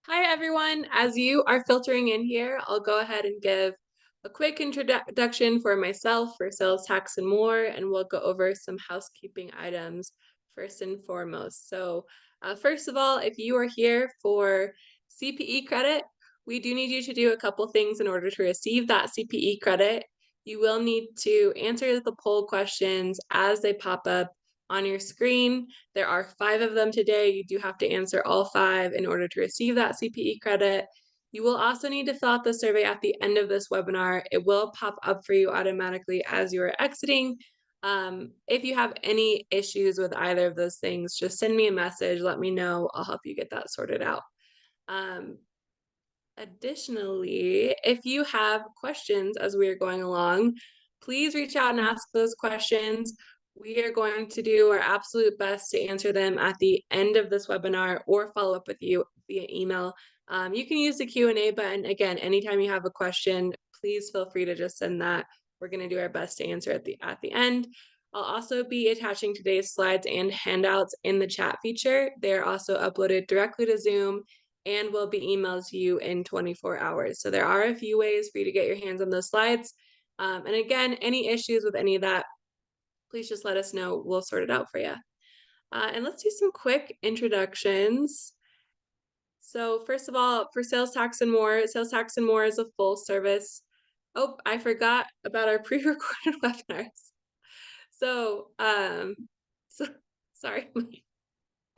Hi, everyone. As you are filtering in here, I'll go ahead and give a quick introduction for myself, for sales tax and more, and we'll go over some housekeeping items first and foremost. First of all, if you are here for CPE credit, we do need you to do a couple things in order to receive that CPE credit. You will need to answer the poll questions as they pop up on your screen. There are 5 of them today. You do have to answer all 5 in order to receive that CPE credit. You will also need to fill out the survey at the end of this webinar. It will pop up for you automatically as you are exiting. If you have any issues with either of those things, just send me a message, let me know. I'll help you get that sorted out. Additionally, if you have questions as we are going along, please reach out and ask those questions. We are going to do our absolute best to answer them at the end of this webinar or follow up with you via email. You can use the Q&A button. Again, anytime you have a question, please feel free to just send that. We're going to do our best to answer at the end. I'll also be attaching today's slides and handouts in the chat feature. They're also uploaded directly to Zoom and will be emailed to you in 24 hours. So there are a few ways for you to get your hands on those slides. And again, any issues with any of that, please just let us know. We'll sort it out for you. And let's do some quick introductions. So first of all, for Sales Tax and More is a full service. Oh, I forgot about our pre-recorded webinars. So, sorry.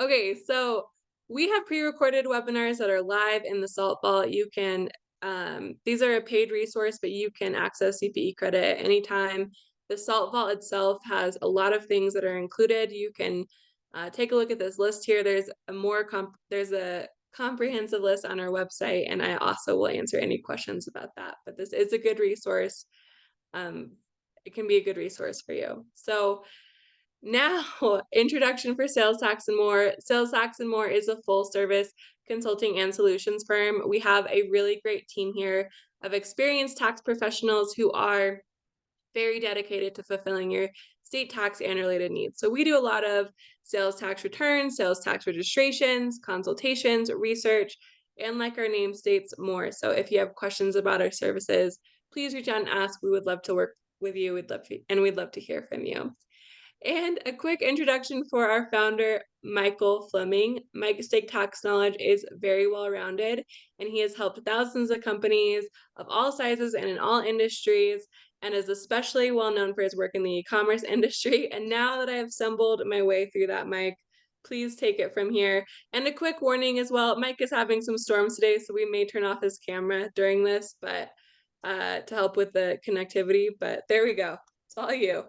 Okay, so we have pre-recorded webinars that are live in the Salt Vault. You can, these are a paid resource, but you can access CPE credit at any time. The Salt Vault itself has a lot of things that are included. You can take a look at this list here. There's a comprehensive list on our website, and I also will answer any questions about that. But this is a good resource. It can be a good resource for you. So now, introduction for Sales Tax and More. Sales Tax and More is a full service consulting and solutions firm. We have a really great team here of experienced tax professionals who are very dedicated to fulfilling your state tax and related needs. So we do a lot of sales tax returns, sales tax registrations, consultations, research, and like our name states, more. So if you have questions about our services, please reach out and ask. We would love to work with you. We'd love to hear from you. And a quick introduction for our founder, Michael Fleming. Mike's state tax knowledge is very well-rounded, and he has helped thousands of companies of all sizes and in all industries, and is especially well-known for his work in the e-commerce industry. And now that I have stumbled my way through that, Mike, please take it from here. And a quick warning as well, Mike is having some storms today, so we may turn off his camera during this, but to help with the connectivity, but there we go. It's all you.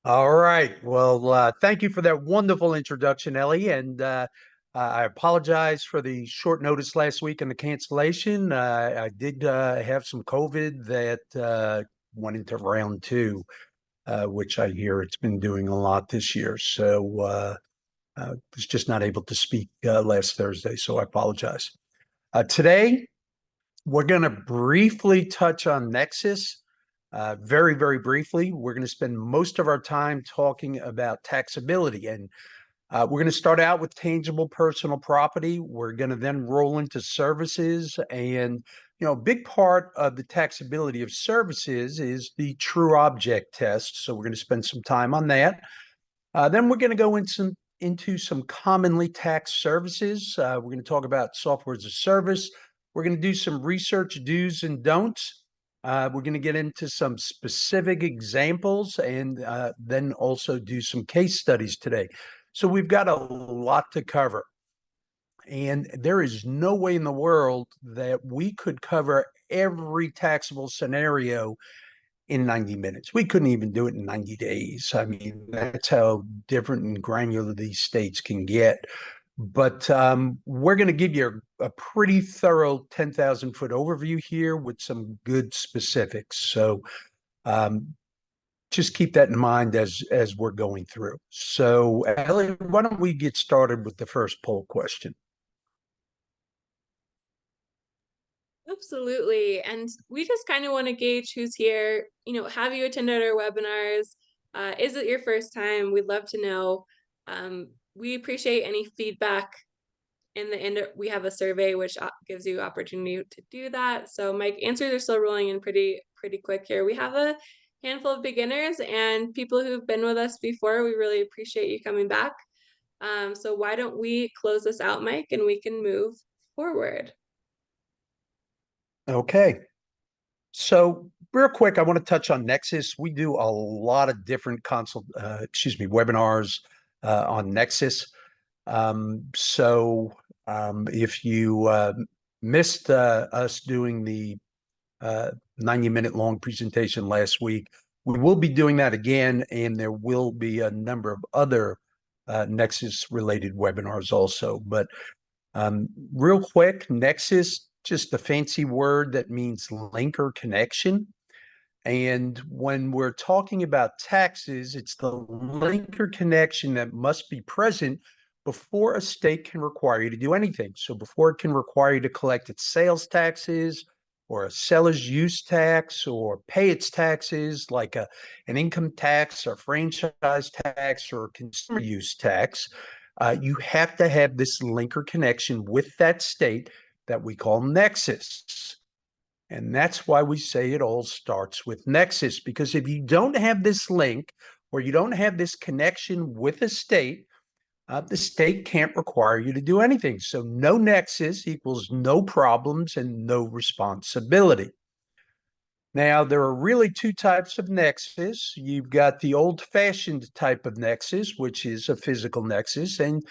All right. Well, thank you for that wonderful introduction, Ellie. And I apologize for the short notice last week and the cancellation. I did have some COVID that went into round 2, which I hear it's been doing a lot this year. So was just not able to speak last Thursday. So I apologize. Today, we're going to briefly touch on Nexus. Very, very briefly, we're going to spend most of our time talking about taxability. And we're going to start out with tangible personal property. We're going to then roll into services. And, a big part of the taxability of services is the true object test. So we're going to spend some time on that. Then we're going to go into some commonly taxed services. We're going to talk about software as a service. We're going to do some research do's and don'ts. We're going to get into some specific examples and then also do some case studies today. So we've got a lot to cover. And there is no way in the world that we could cover every taxable scenario in 90 minutes. We couldn't even do it in 90 days. I mean, that's how different and granular these states can get. But we're going to give you a pretty thorough 10,000-foot overview here with some good specifics. So just keep that in mind as we're going through. So, Ellie, why don't we get started with the first poll question? Absolutely. And we just kind of want to gauge who's here. Have you attended our webinars? Is it your first time? We'd love to know. We appreciate any feedback in the end, we have a survey which gives you opportunity to do that. So my answers are still rolling in pretty quick here. We have a handful of beginners and people who've been with us before. We really appreciate you coming back. So why don't we close this out, Mike, and we can move forward. Okay. So real quick, I want to touch on Nexus. We do a lot of different webinars on Nexus. If you missed us doing the 90-minute long presentation last week, we will be doing that again, and there will be a number of other Nexus related webinars also. But real quick, Nexus, just a fancy word that means link or connection. And when we're talking about taxes, it's the link or connection that must be present before a state can require you to do anything. So before it can require you to collect its sales taxes or a seller's use tax or pay its taxes like an income tax or franchise tax or consumer use tax, you have to have this link or connection with that state that we call nexus. And that's why we say it all starts with Nexus, because if you don't have this link or you don't have this connection with a state, the state can't require you to do anything. So no Nexus equals no problems and no responsibility. Now, there are really two types of nexus. You've got the old-fashioned type of nexus, which is a physical nexus. And,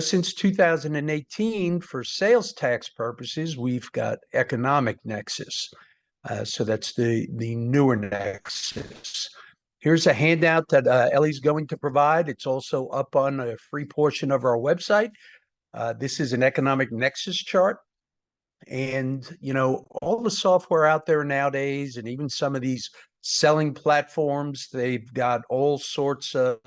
since 2018, for sales tax purposes, we've got economic nexus. So that's the newer nexus. Here's a handout that Ellie's going to provide. It's also up on a free portion of our website. This is an economic nexus chart. And, all the software out there nowadays, and even some of these selling platforms, they've got all sorts of,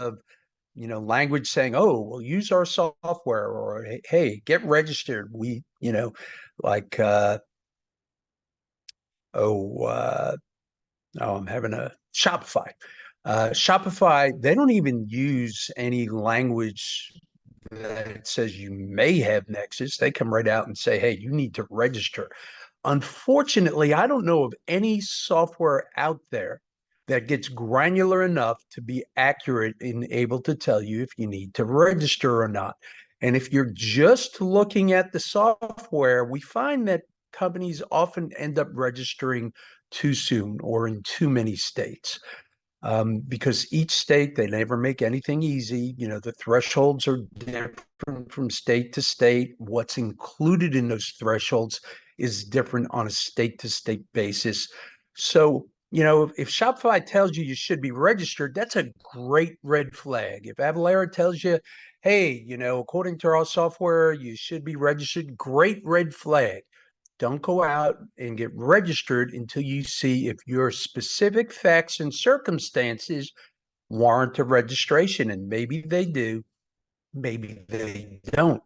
language saying, oh, well, use our software, or, hey, get registered. We, like, I'm having a Shopify. Shopify, they don't even use any language that says you may have Nexus. They come right out and say, hey, you need to register. Unfortunately, I don't know of any software out there that gets granular enough to be accurate and able to tell you if you need to register or not. And if you're just looking at the software, we find that companies often end up registering too soon or in too many states. Because each state, they never make anything easy. The thresholds are different from state to state. What's included in those thresholds is different on a state-to-state basis. So, if Shopify tells you should be registered, that's a great red flag. If Avalara tells you, hey, according to our software, you should be registered, great red flag. Don't go out and get registered until you see if your specific facts and circumstances warrant a registration. And maybe they do, maybe they don't.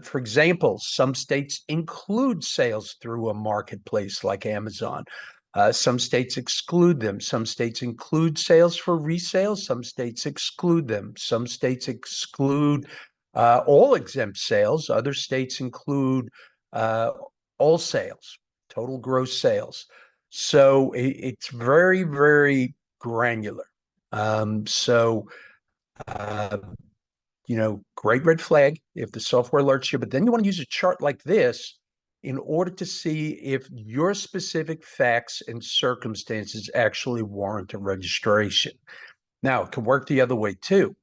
For example, some states include sales through a marketplace like Amazon. Some states exclude them. Some states include sales for resale. Some states exclude them. Some states exclude all exempt sales. Other states include all sales, total gross sales. So it's very, very granular. Great red flag if the software alerts you, but then you want to use a chart like this in order to see if your specific facts and circumstances actually warrant a registration. Now, it can work the other way too.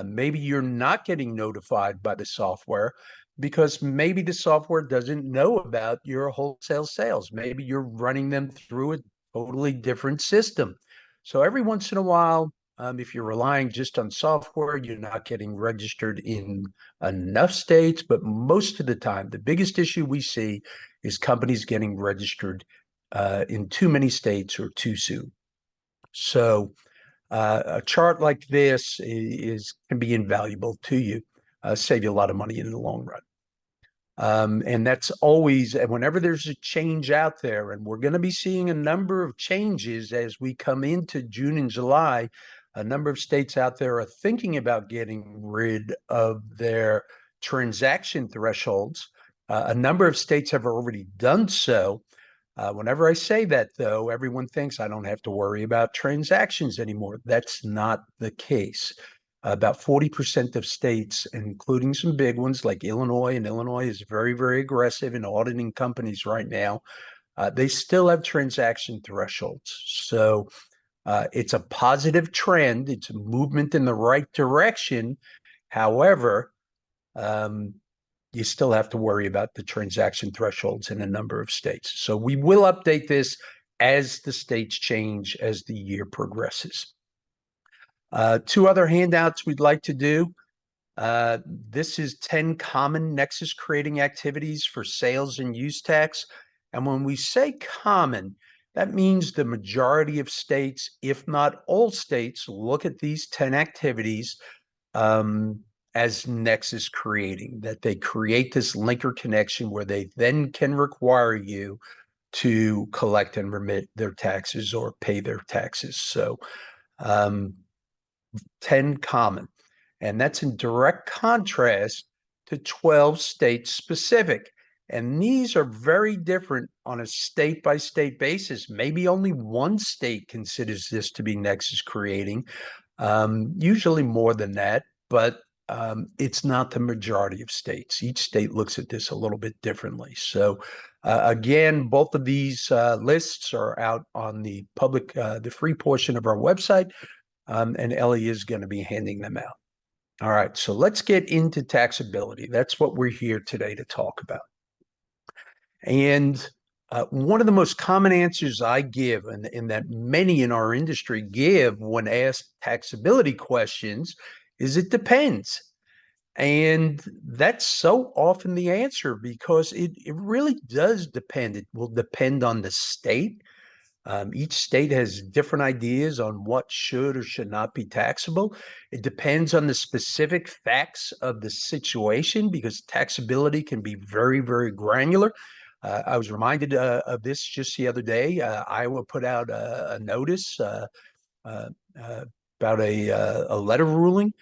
Maybe you're not getting notified by the software because maybe the software doesn't know about your wholesale sales. Maybe you're running them through a totally different system. So every once in a while, if you're relying just on software, you're not getting registered in enough states. But most of the time, the biggest issue we see is companies getting registered in too many states or too soon. So a chart like this can be invaluable to you, save you a lot of money in the long run. And that's always, and whenever there's a change out there, and we're going to be seeing a number of changes as we come into June and July, A number of states out there are thinking about getting rid of their transaction thresholds. A number of states have already done so. Whenever I say that, though, everyone thinks I don't have to worry about transactions anymore. That's not the case. About 40% of states, including some big ones like Illinois, and Illinois is very, very aggressive in auditing companies right now, they still have transaction thresholds. So it's a positive trend. It's a movement in the right direction. However, um, you still have to worry about the transaction thresholds in a number of states. So we will update this as the states change as the year progresses. Two other handouts we'd like to do. This is 10 common nexus creating activities for sales and use tax. And when we say common, that means the majority of states, if not all states, look at these 10 activities as nexus creating, that they create this linker connection where they then can require you to collect and remit their taxes or pay their taxes. So 10 common. And that's in direct contrast to 12 state specific. And these are very different on a state by state basis. Maybe only one state considers this to be nexus creating, usually more than that, but it's not the majority of states. Each state looks at this a little bit differently. So again, both of these lists are out on the public, the free portion of our website, and Ellie is going to be handing them out. All right, so let's get into taxability. That's what we're here today to talk about. And one of the most common answers I give, and that many in our industry give when asked taxability questions, is it depends. And that's so often the answer because it really does depend. It will depend on the state. Each state has different ideas on what should or should not be taxable. It depends on the specific facts of the situation because taxability can be very, very granular. I was reminded of this just the other day. Iowa put out a notice uh, about a letter ruling,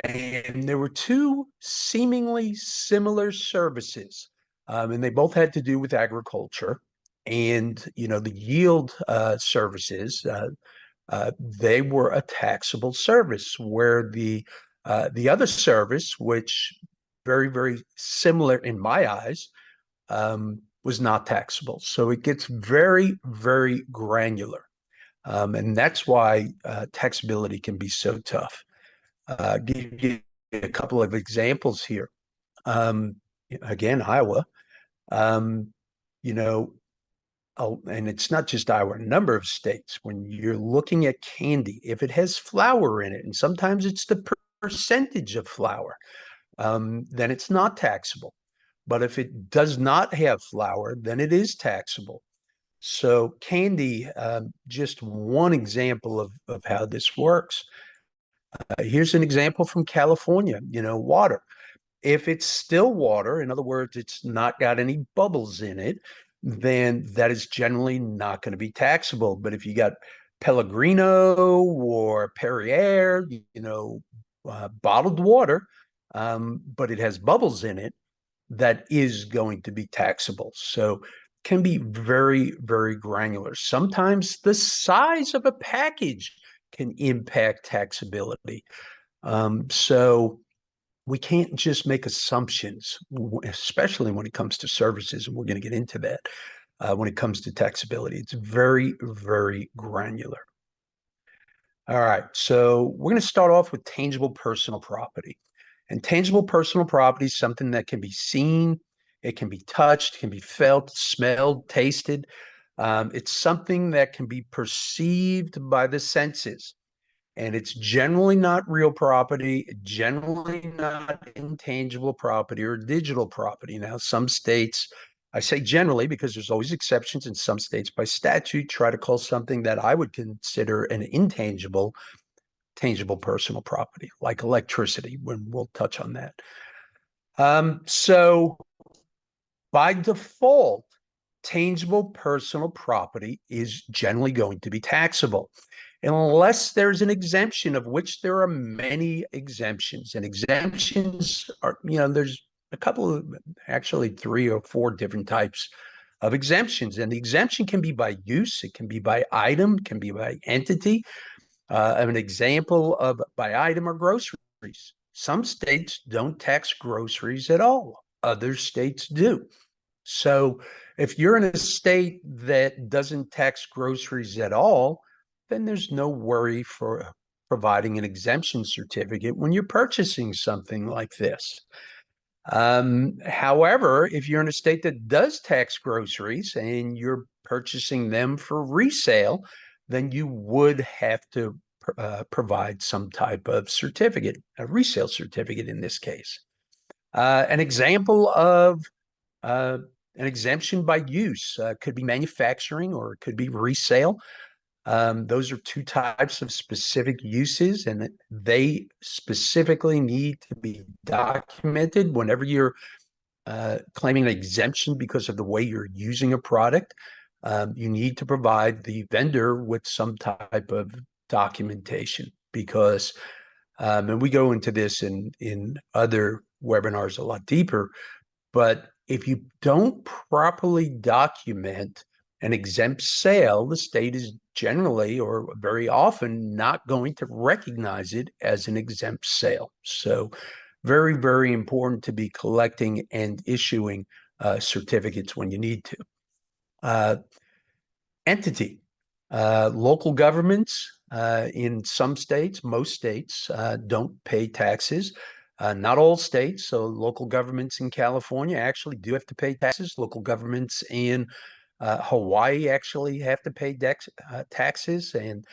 and there were two seemingly similar services, and they both had to do with agriculture. And the yield services, they were a taxable service, where the other service, which very, very similar in my eyes, was not taxable. So it gets very, very granular. And that's why taxability can be so tough. Give you a couple of examples here. Again, Iowa, um, you know, and it's not just Iowa, a number of states, when you're looking at candy, if it has flour in it, and sometimes it's the percentage of flour, then it's not taxable. But if it does not have flour, then it is taxable. So candy, just one example of how this works. Here's an example from California, water. If it's still water, in other words, it's not got any bubbles in it, then that is generally not going to be taxable. But if you got Pellegrino or Perrier, bottled water, but it has bubbles in it, that is going to be taxable. So can be very, very granular. Sometimes the size of a package can impact taxability. So we can't just make assumptions, especially when it comes to services, and we're going to get into that when it comes to taxability. It's very, very granular. All right, so we're going to start off with tangible personal property. And tangible personal property is something that can be seen, it can be touched, can be felt, smelled, tasted. It's something that can be perceived by the senses. And it's generally not real property, generally not intangible property or digital property. Now, some states, I say generally because there's always exceptions, in some states by statute try to call something that I would consider an intangible tangible personal property, like electricity, when we'll touch on that. So by default, tangible personal property is generally going to be taxable. unless there's an exemption, of which there are many exemptions. And exemptions are, there's a couple of, actually 3 or 4 different types of exemptions. And the exemption can be by use, it can be by item, it can be by entity. An example of by item are groceries. Some states don't tax groceries at all. Other states do. So if you're in a state that doesn't tax groceries at all, then there's no worry for providing an exemption certificate when you're purchasing something like this. However, if you're in a state that does tax groceries and you're purchasing them for resale, then you would have to provide some type of certificate, a resale certificate in this case. An example of uh, an exemption by use could be manufacturing or it could be resale. Those are 2 types of specific uses, and they specifically need to be documented whenever you're claiming an exemption because of the way you're using a product. You need to provide the vendor with some type of documentation because, and we go into this in other webinars a lot deeper, but if you don't properly document an exempt sale, the state is generally or very often not going to recognize it as an exempt sale. So very, very important to be collecting and issuing certificates when you need to. Entity. Local governments in some states, most states, don't pay taxes. Not all states. So local governments in California actually do have to pay taxes. Local governments in Hawaii actually have to pay taxes. And,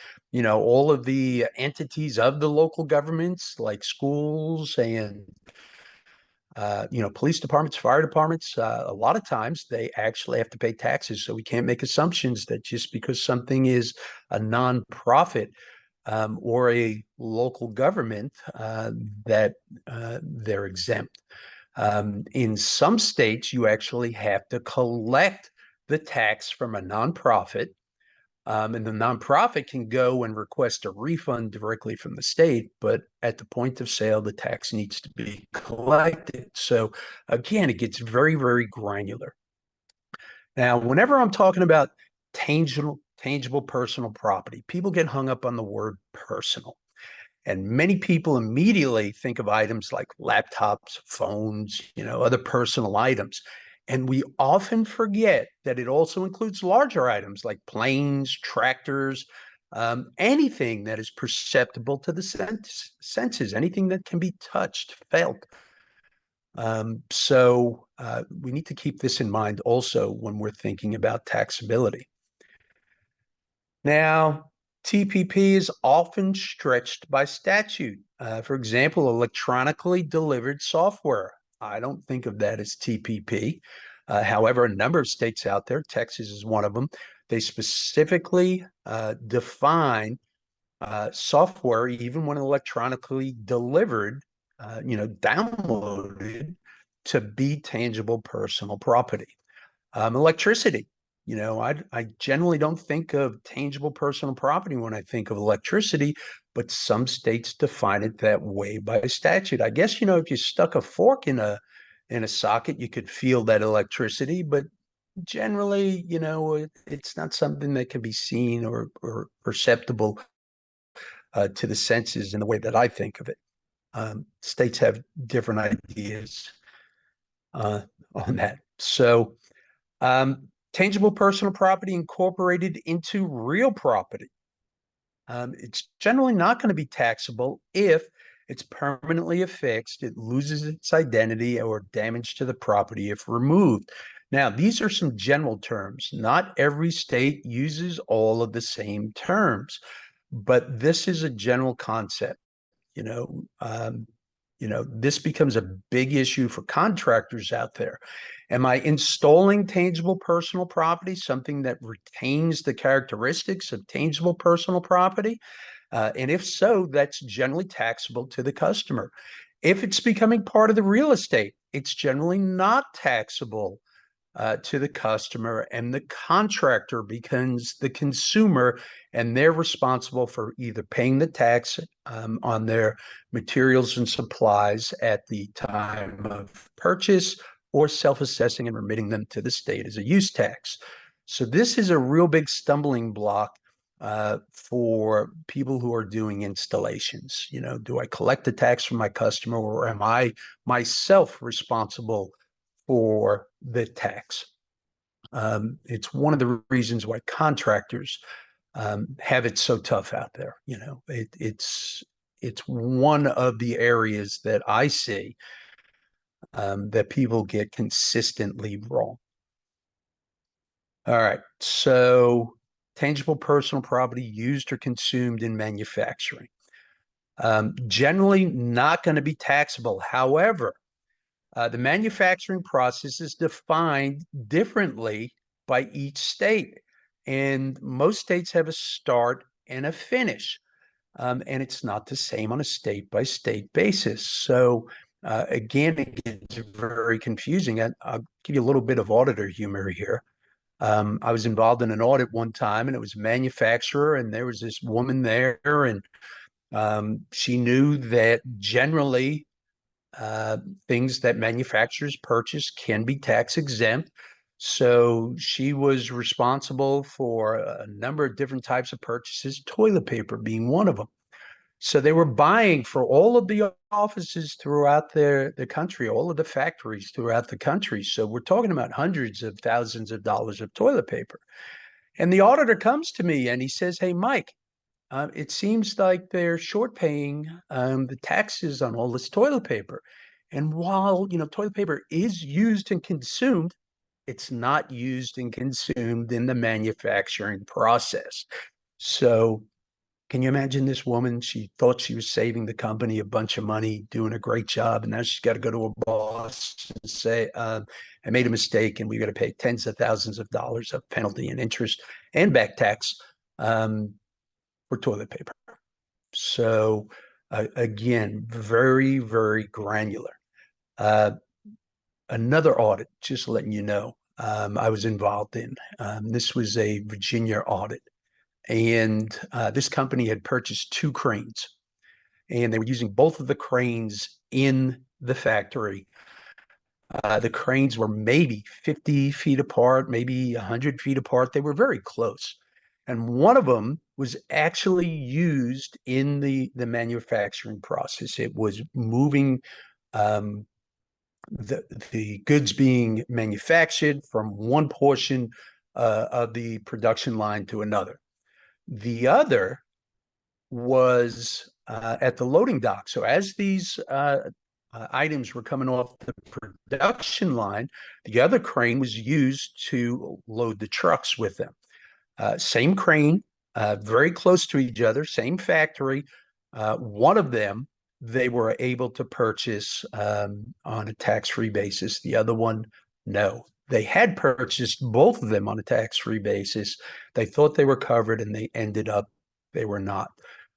all of the entities of the local governments like schools and police departments, fire departments, a lot of times they actually have to pay taxes. So we can't make assumptions that just because something is a nonprofit or a local government that they're exempt. In some states, you actually have to collect the tax from a nonprofit. And the nonprofit can go and request a refund directly from the state, but at the point of sale, the tax needs to be collected. So again, it gets very, very granular. Now, whenever I'm talking about tangible personal property, people get hung up on the word personal. And many people immediately think of items like laptops, phones, other personal items. And we often forget that it also includes larger items like planes, tractors, anything that is perceptible to the senses, anything that can be touched, felt. So we need to keep this in mind also when we're thinking about taxability. Now, TPP is often stretched by statute. For example, electronically delivered software. I don't think of that as TPP. However, a number of states out there, Texas is one of them, they specifically define software, even when electronically delivered, downloaded, to be tangible personal property. Electricity. I generally don't think of tangible personal property when I think of electricity, but some states define it that way by statute. I guess, if you stuck a fork in a socket, you could feel that electricity, but generally, it's not something that can be seen or perceptible to the senses in the way that I think of it. States have different ideas on that. So tangible personal property incorporated into real property. It's generally not going to be taxable if it's permanently affixed, it loses its identity, or damage to the property if removed. Now, these are some general terms. Not every state uses all of the same terms, but this is a general concept. This becomes a big issue for contractors out there. Am I installing tangible personal property, something that retains the characteristics of tangible personal property? And if so, that's generally taxable to the customer. If it's becoming part of the real estate, it's generally not taxable to the customer, and the contractor becomes the consumer, and they're responsible for either paying the tax on their materials and supplies at the time of purchase, or self-assessing and remitting them to the state as a use tax. So this is a real big stumbling block for people who are doing installations. You know, do I collect the tax from my customer, or am I myself responsible for the tax? It's one of the reasons why contractors have it so tough out there. You know, it's one of the areas that I see that people get consistently wrong. All right, so tangible personal property used or consumed in manufacturing. Generally not going to be taxable. However, the manufacturing process is defined differently by each state, and most states have a start and a finish, and it's not the same on a state-by-state basis. So again, it gets very confusing. I'll give you a little bit of auditor humor here. I was involved in an audit one time, and it was a manufacturer, and there was this woman there, and she knew that generally uh, things that manufacturers purchase can be tax exempt. So she was responsible for a number of different types of purchases, toilet paper being one of them. So they were buying for all of the offices throughout the country, all of the factories throughout the country. So we're talking about hundreds of thousands of dollars of toilet paper. And the auditor comes to me and he says, "Hey, Mike, it seems like they're short paying the taxes on all this toilet paper. And while, you know, toilet paper is used and consumed, it's not used and consumed in the manufacturing process." So can you imagine this woman? She thought she was saving the company a bunch of money, doing a great job, and now she's got to go to a boss and say, "I made a mistake, and we got to pay tens of thousands of dollars of penalty and interest and back tax for toilet paper." So again, very, very granular. Uh, Another audit, just letting you know, I was involved in. This was a Virginia audit, and this company had purchased two cranes, and they were using both of the cranes in the factory. The cranes were maybe 50 feet apart, maybe 100 feet apart. They were very close. And one of them was actually used in the manufacturing process. It was moving um, the goods being manufactured from one portion of the production line to another. The other was at the loading dock. So as these items were coming off the production line, the other crane was used to load the trucks with them. Same crane, very close to each other, same factory. One of them they were able to purchase on a tax-free basis. The other one, no. They had purchased both of them on a tax-free basis. They thought they were covered, and they ended up they were not.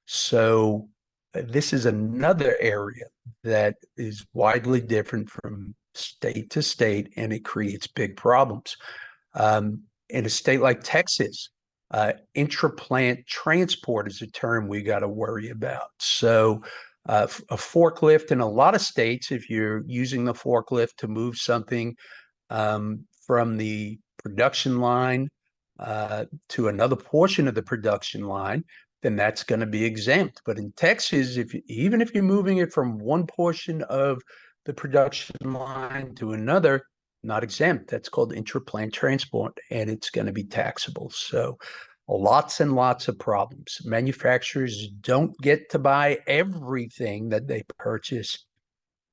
So this is another area that is widely different from state to state, and it creates big problems. In a state like Texas, intraplant transport is a term we got to worry about. So a forklift in a lot of states, if you're using the forklift to move something from the production line to another portion of the production line, then that's going to be exempt. But in Texas, even if you're moving it from one portion of the production line to another, not exempt. That's called intraplant transport, and it's going to be taxable. So lots and lots of problems. Manufacturers don't get to buy everything that they purchase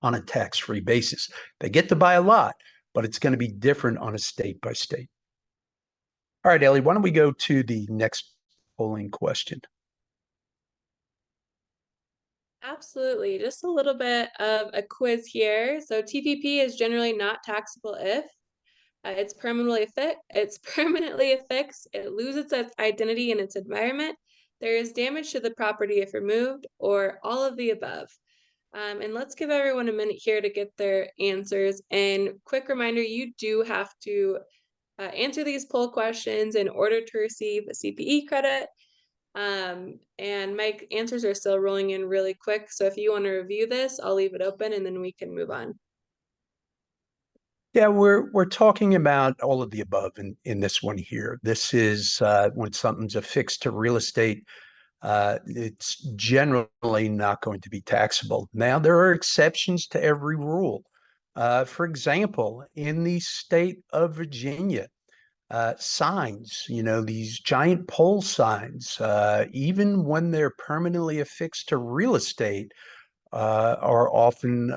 on a tax-free basis. They get to buy a lot, but it's going to be different on a state by state. All right, Ellie, why don't we go to the next polling question? Absolutely. Just a little bit of a quiz here. So TPP is generally not taxable if it's permanently affixed, it loses its identity in its environment, there is damage to the property if removed, or all of the above. And let's give everyone a minute here to get their answers. And quick reminder, you do have to answer these poll questions in order to receive a CPE credit. And my answers are still rolling in really quick. So if you want to review this, I'll leave it open and then we can move on. Yeah, we're talking about all of the above in this one here. This is when something's affixed to real estate, it's generally not going to be taxable. Now, there are exceptions to every rule. For example, in the state of Virginia, signs, these giant pole signs, even when they're permanently affixed to real estate, are often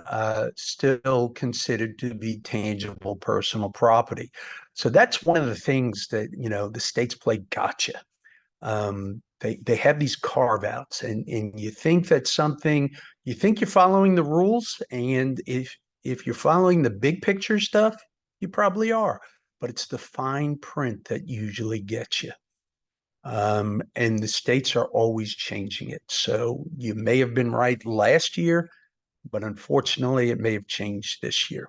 still considered to be tangible personal property. So that's one of the things that, the states play gotcha. They have these carve outs, and you think that you think you're following the rules, and if you're following the big picture stuff, you probably are, but it's the fine print that usually gets you. And the states are always changing it. So you may have been right last year, but unfortunately, it may have changed this year.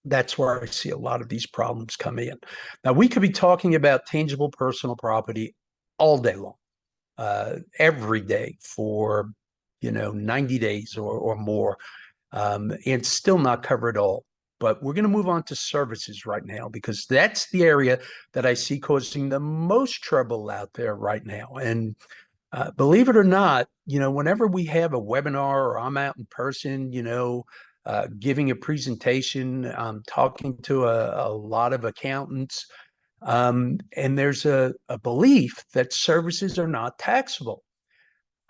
That's where I see a lot of these problems come in. Now, we could be talking about tangible personal property all day long, every day for 90 days or more, and still not cover it all. But we're going to move on to services right now because that's the area that I see causing the most trouble out there right now. And believe it or not, whenever we have a webinar or I'm out in person, giving a presentation, talking to a lot of accountants, and there's a belief that services are not taxable.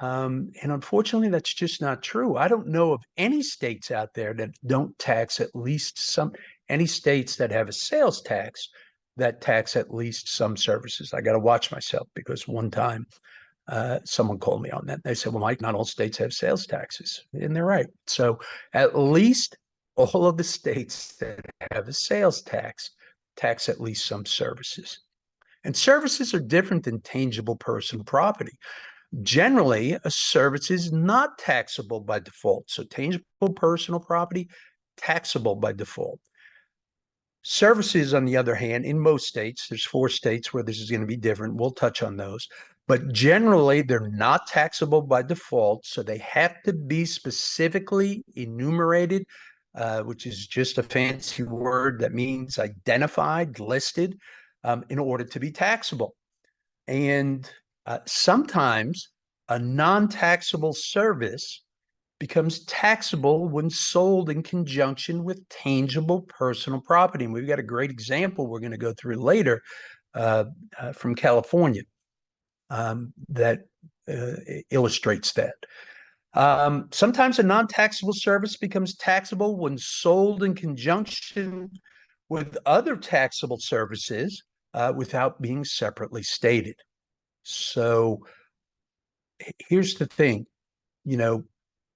And unfortunately, that's just not true. I don't know of any states out there that don't tax at least any states that have a sales tax that tax at least some services. I got to watch myself because one time someone called me on that. They said, well, Mike, not all states have sales taxes. And they're right. So at least all of the states that have a sales tax at least some services. And services are different than tangible personal property. Generally, a service is not taxable by default. So tangible personal property, taxable by default. Services, on the other hand, in most states, there's 4 states where this is going to be different. We'll touch on those. But generally, they're not taxable by default. So they have to be specifically enumerated, which is just a fancy word that means identified, listed, in order to be taxable. And sometimes a non-taxable service becomes taxable when sold in conjunction with tangible personal property. And we've got a great example we're going to go through later from California that illustrates that. Sometimes a non-taxable service becomes taxable when sold in conjunction with other taxable services without being separately stated. So here's the thing,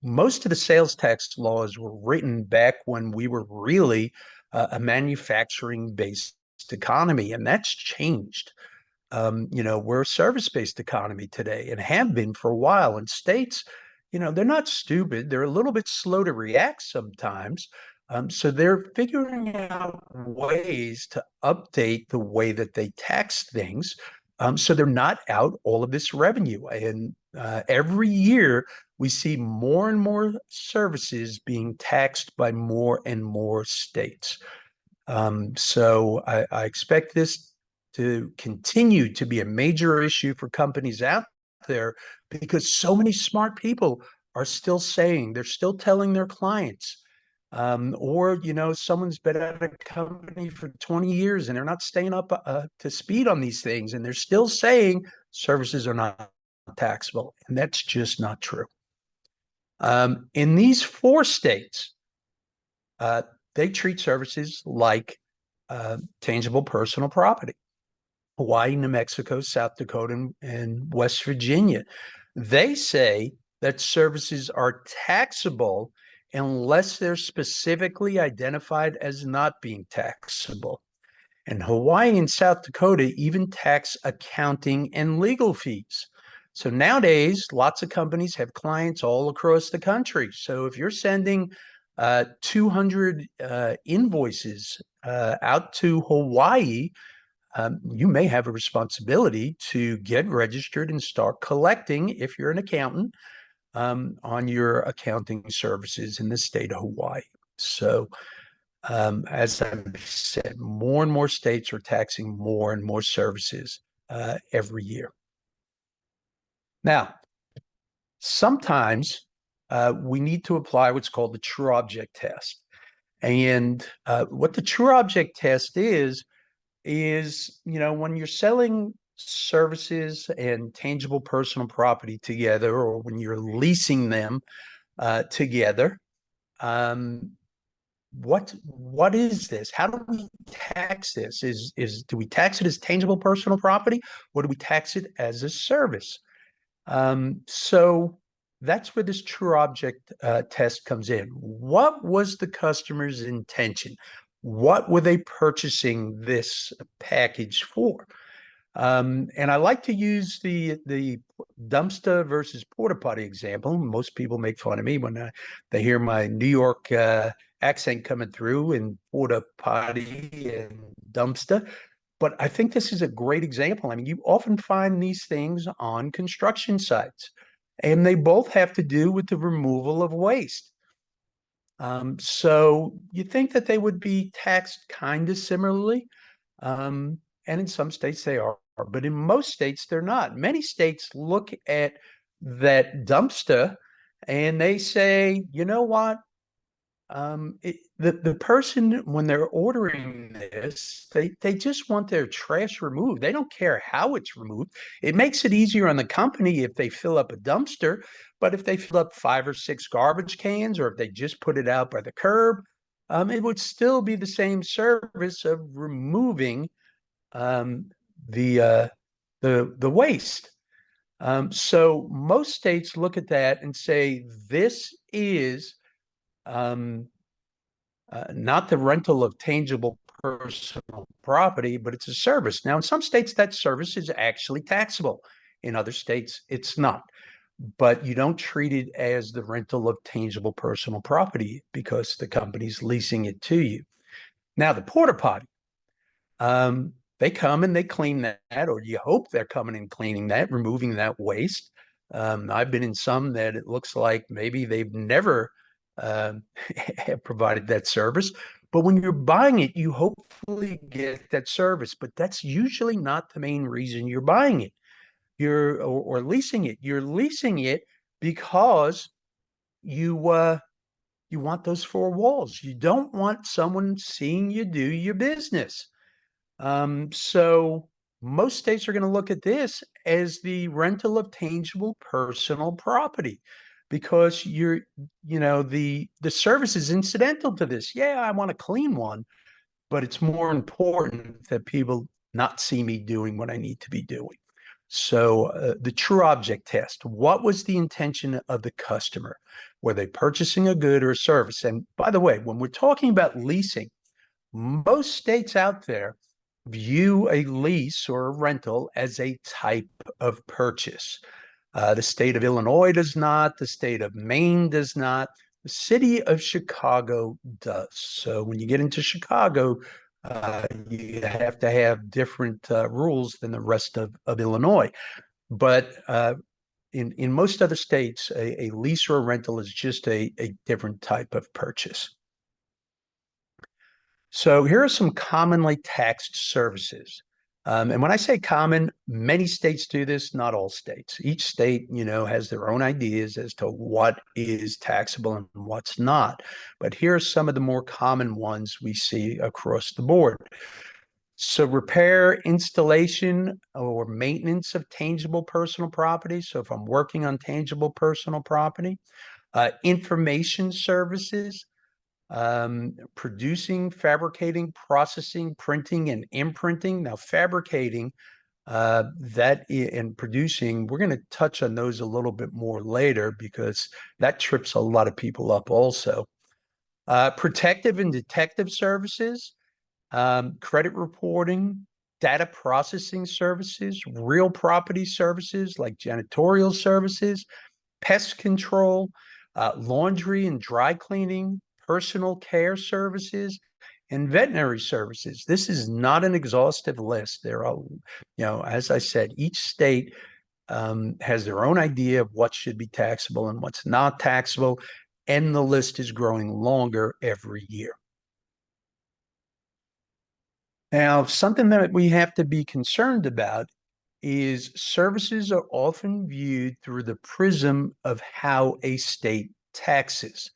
most of the sales tax laws were written back when we were really a manufacturing-based economy, and that's changed. We're a service-based economy today and have been for a while. And states, they're not stupid. They're a little bit slow to react sometimes. So they're figuring out ways to update the way that they tax things. So they're not out all of this revenue. And every year, we see more and more services being taxed by more and more states. So I expect this to continue to be a major issue for companies out there because so many smart people are still they're still telling their clients, or someone's been at a company for 20 years and they're not staying up to speed on these things, and they're still saying services are not taxable, and that's just not true. In these 4 states, they treat services like tangible personal property. Hawaii, New Mexico, South Dakota, and West Virginia. They say that services are taxable unless they're specifically identified as not being taxable. And Hawaii and South Dakota even tax accounting and legal fees. So nowadays, lots of companies have clients all across the country. So if you're sending 200 invoices out to Hawaii, you may have a responsibility to get registered and start collecting, if you're an accountant, on your accounting services in the state of Hawaii. So as I said, more and more states are taxing more and more services every year. Now, sometimes we need to apply what's called the true object test. And what the true object test is, when you're selling services and tangible personal property together, or when you're leasing them together, what is this? How do we tax this? Do we tax it as tangible personal property, or do we tax it as a service? So that's where this true object test comes in. What was the customer's intention? What were they purchasing this package for? And I like to use the dumpster versus porta potty example. Most people make fun of me when they hear my New York accent coming through in porta potty and dumpster. But I think this is a great example. I mean, you often find these things on construction sites, and they both have to do with the removal of waste. So you think that they would be taxed kind of similarly. And in some states they are, but in most states they're not. Many states look at that dumpster and they say, you know what? The person, when they're ordering this, they just want their trash removed. They don't care how it's removed. It makes it easier on the company if they fill up a dumpster, but if they fill up 5 or 6 garbage cans, or if they just put it out by the curb, it would still be the same service of removing um, the waste. So most states look at that and say this is not the rental of tangible personal property, but it's a service. Now, in some states, that service is actually taxable. In other states, it's not. But you don't treat it as the rental of tangible personal property because the company's leasing it to you. Now, the porta potty, they come and they clean that, or you hope they're coming and cleaning that, removing that waste. I've been in some that it looks like maybe they've never have provided that service. But when you're buying it, you hopefully get that service. But that's usually not the main reason you're buying it. Or leasing it. You're leasing it because you want those 4 walls. You don't want someone seeing you do your business. So most states are going to look at this as the rental of tangible personal property because the service is incidental to this. Yeah, I want to clean one, but it's more important that people not see me doing what I need to be doing. So the true object test, what was the intention of the customer? Were they purchasing a good or a service? And by the way, when we're talking about leasing, most states out there view a lease or a rental as a type of purchase. The state of Illinois does not, the state of Maine does not, the city of Chicago does. So when you get into Chicago, you have to have different rules than the rest of Illinois. But in most other states, a lease or a rental is just a different type of purchase. So here are some commonly taxed services. And when I say common, many states do this, not all states. Each state, has their own ideas as to what is taxable and what's not. But here are some of the more common ones we see across the board. So repair, installation, or maintenance of tangible personal property. So if I'm working on tangible personal property, information services, producing, fabricating, processing, printing, and imprinting. Now, fabricating and producing, we're going to touch on those a little bit more later because that trips a lot of people up also. Protective and detective services, credit reporting, data processing services, real property services like janitorial services, pest control, laundry and dry cleaning, personal care services, and veterinary services. This is not an exhaustive list. There are, as I said, each state has their own idea of what should be taxable and what's not taxable, and the list is growing longer every year. Now, something that we have to be concerned about is services are often viewed through the prism of how a state taxes.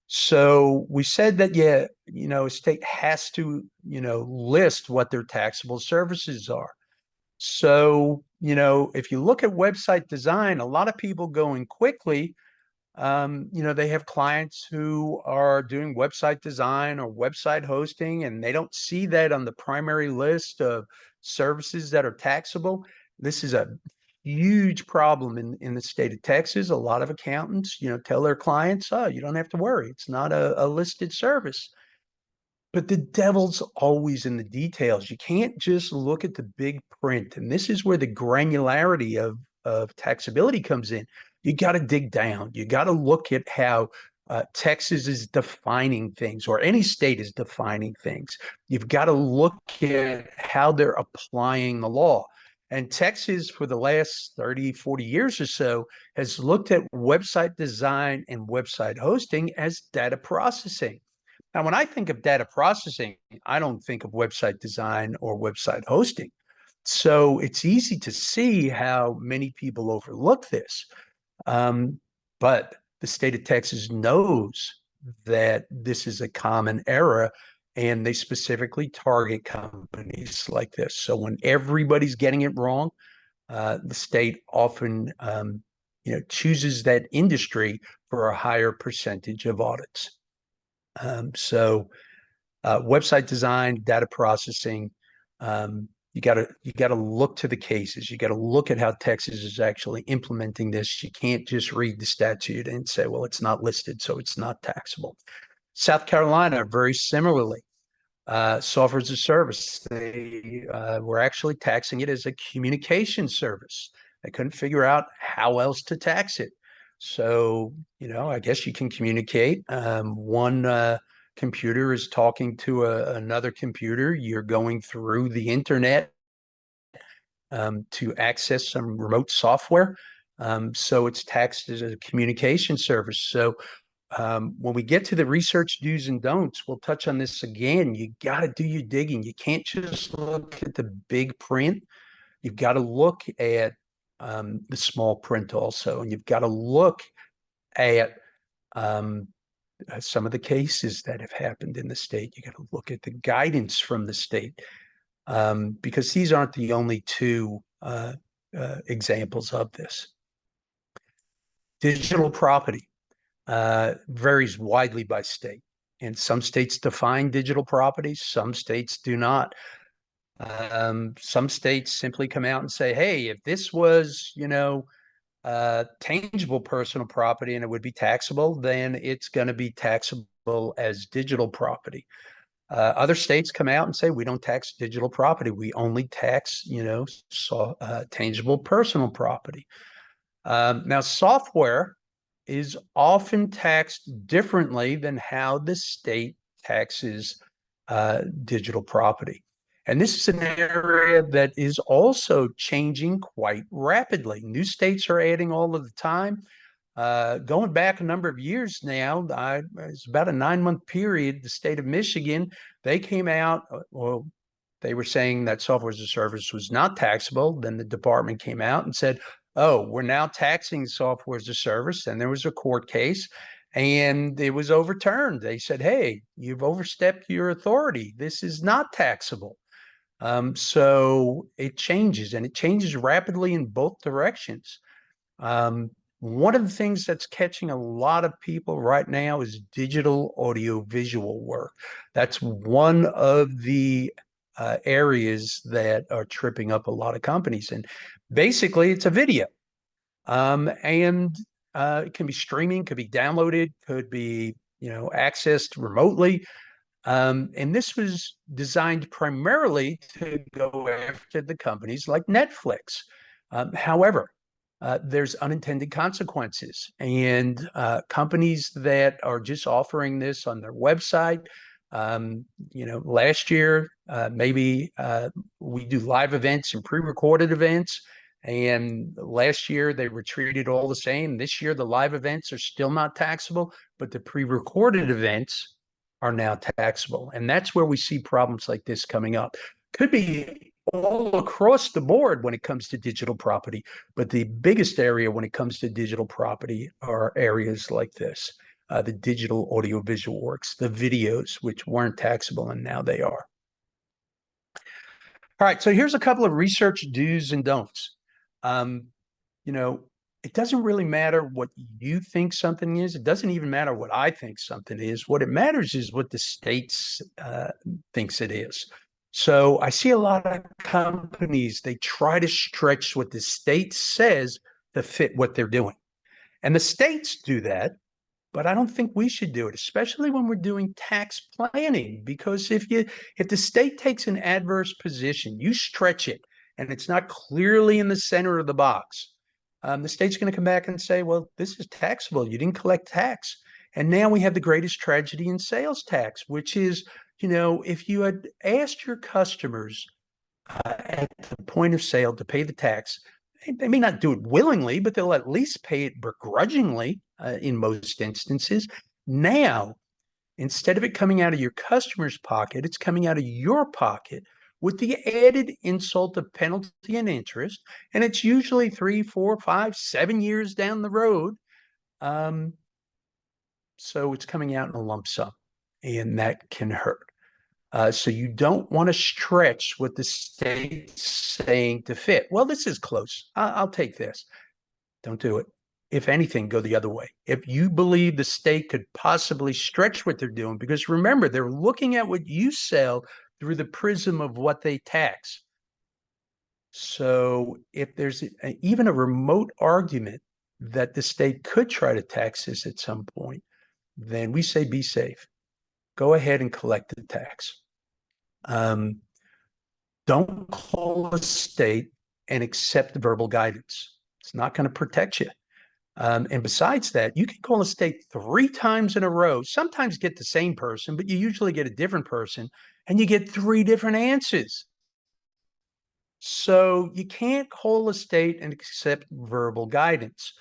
So we said that, yeah, a state has to, list what their taxable services are. So, if you look at website design, a lot of people going quickly, they have clients who are doing website design or website hosting, and they don't see that on the primary list of services that are taxable. This is a huge problem in the state of Texas. A lot of accountants, tell their clients, oh, you don't have to worry. It's not a listed service. But the devil's always in the details. You can't just look at the big print. And this is where the granularity of taxability comes in. You got to dig down. You got to look at how Texas is defining things, or any state is defining things. You've got to look at how they're applying the law. And Texas, for the last 30, 40 years or so, has looked at website design and website hosting as data processing. Now, when I think of data processing, I don't think of website design or website hosting. So it's easy to see how many people overlook this. But the state of Texas knows that this is a common error, and they specifically target companies like this. So when everybody's getting it wrong, the state often chooses that industry for a higher percentage of audits. So website design, data processing, you gotta look to the cases. You gotta look at how Texas is actually implementing this. You can't just read the statute and say, well, it's not listed, so it's not taxable. South Carolina, very similarly, software as a service. They were actually taxing it as a communication service. They couldn't figure out how else to tax it. So, I guess you can communicate. One computer is talking to another computer. You're going through the internet to access some remote software. So it's taxed as a communication service. So when we get to the research do's and don'ts, we'll touch on this again. You got to do your digging. You can't just look at the big print. You've got to look at the small print also, and you've got to look at some of the cases that have happened in the state. You got to look at the guidance from the state, because these aren't the only two examples of this. Digital property varies widely by state, and some states define digital property, some states do not. Some states simply come out and say, hey, if this was, tangible personal property and it would be taxable, then it's going to be taxable as digital property. Other states come out and say, we don't tax digital property. We only tax, tangible personal property. Now, software is often taxed differently than how the state taxes digital property. And this is an area that is also changing quite rapidly. New states are adding all of the time. Going back a number of years now, it's about a 9-month period, the state of Michigan, they came out, well, they were saying that software as a service was not taxable. Then the department came out and said, oh, we're now taxing software as a service. And there was a court case and it was overturned. They said, hey, you've overstepped your authority. This is not taxable. So it changes, and it changes rapidly in both directions. One of the things that's catching a lot of people right now is digital audio-visual work. That's one of the areas that are tripping up a lot of companies. And basically, it's a video. And it can be streaming, could be downloaded, could be, accessed remotely. And this was designed primarily to go after the companies like Netflix. However, there's unintended consequences, and companies that are just offering this on their website. Last year, maybe we do live events and pre-recorded events. And last year they were treated all the same. This year, the live events are still not taxable, but the pre-recorded events are now taxable. And that's where we see problems like this coming up. Could be all across the board when it comes to digital property, but the biggest area when it comes to digital property are areas like this. The digital audiovisual works, the videos, which weren't taxable and now they are. All right, so here's a couple of research do's and don'ts. Um, you know, it doesn't really matter what you think something is. It doesn't even matter what I think something is. What it matters is what the state thinks it is. So I see a lot of companies, they try to stretch what the state says to fit what they're doing. And the states do that, but I don't think we should do it, especially when we're doing tax planning, because if the state takes an adverse position, you stretch it, and it's not clearly in the center of the box, the state's going to come back and say, well, this is taxable. You didn't collect tax. And now we have the greatest tragedy in sales tax, which is, if you had asked your customers at the point of sale to pay the tax, they may not do it willingly, but they'll at least pay it begrudgingly in most instances. Now, instead of it coming out of your customer's pocket, it's coming out of your pocket with the added insult of penalty and interest. And it's usually 3, 4, 5, 7 years down the road. So it's coming out in a lump sum, and that can hurt. So you don't want to stretch what the state's saying to fit. Well, this is close. I'll take this. Don't do it. If anything, go the other way. If you believe the state could possibly stretch what they're doing, because remember, they're looking at what you sell through the prism of what they tax. So if there's even a remote argument that the state could try to tax this at some point, then we say be safe. Go ahead and collect the tax. Don't call a state and accept verbal guidance. It's not going to protect you. And besides that, you can call a state 3 times in a row, sometimes get the same person, but you usually get a different person, and you get 3 different answers. So you can't call a state and accept verbal guidance.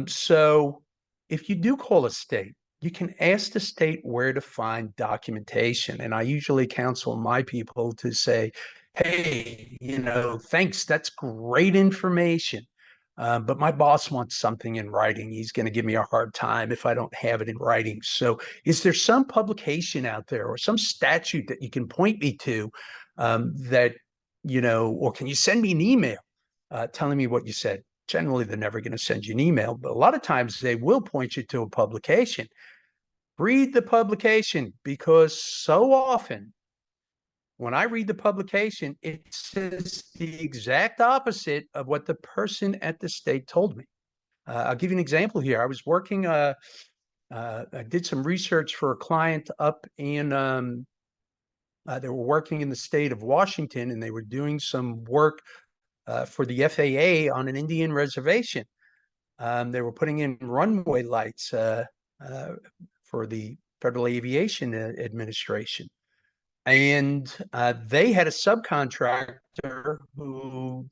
So if you do call a state, you can ask the state where to find documentation. And I usually counsel my people to say, hey, thanks, that's great information. But my boss wants something in writing. He's going to give me a hard time if I don't have it in writing. So is there some publication out there or some statute that you can point me to that, or can you send me an email telling me what you said? Generally, they're never going to send you an email, but a lot of times they will point you to a publication. Read the publication, because so often when I read the publication, it says the exact opposite of what the person at the state told me. I'll give you an example here. I was working, I did some research for a client up in, they were working in the state of Washington, and they were doing some work for the FAA on an Indian reservation. They were putting in runway lights for the Federal Aviation Administration. And they had a subcontractor who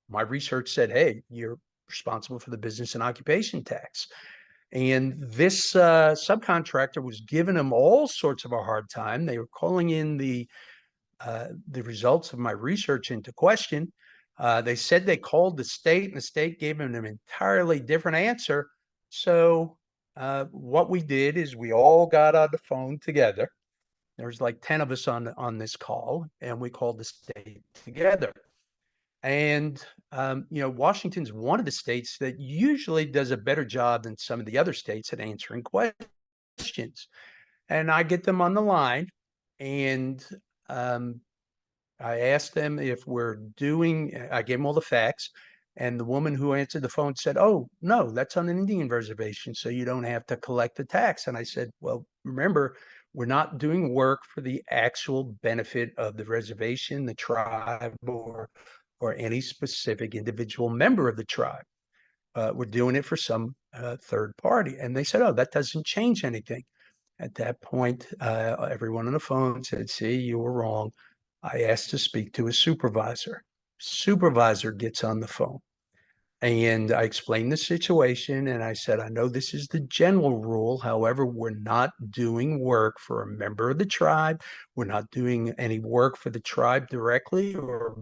my research said, hey, you're responsible for the business and occupation tax. And this subcontractor was giving them all sorts of a hard time. They were calling in the results of my research into question. They said they called the state, and the state gave them an entirely different answer. So what we did is we all got on the phone together. There's like 10 of us on this call, and we called the state together. And Washington's one of the states that usually does a better job than some of the other states at answering questions. And I get them on the line, and I asked them if I gave them all the facts, and the woman who answered the phone said, oh, no, that's on an Indian reservation, so you don't have to collect the tax. And I said, well, remember, We're not doing work for the actual benefit of the reservation, the tribe, or any specific individual member of the tribe. We're doing it for some third party. And they said, oh, that doesn't change anything. At that point, everyone on the phone said, see, you were wrong. I asked to speak to a supervisor. Supervisor gets on the phone. And I explained the situation and I said, I know this is the general rule. However, we're not doing work for a member of the tribe. We're not doing any work for the tribe directly or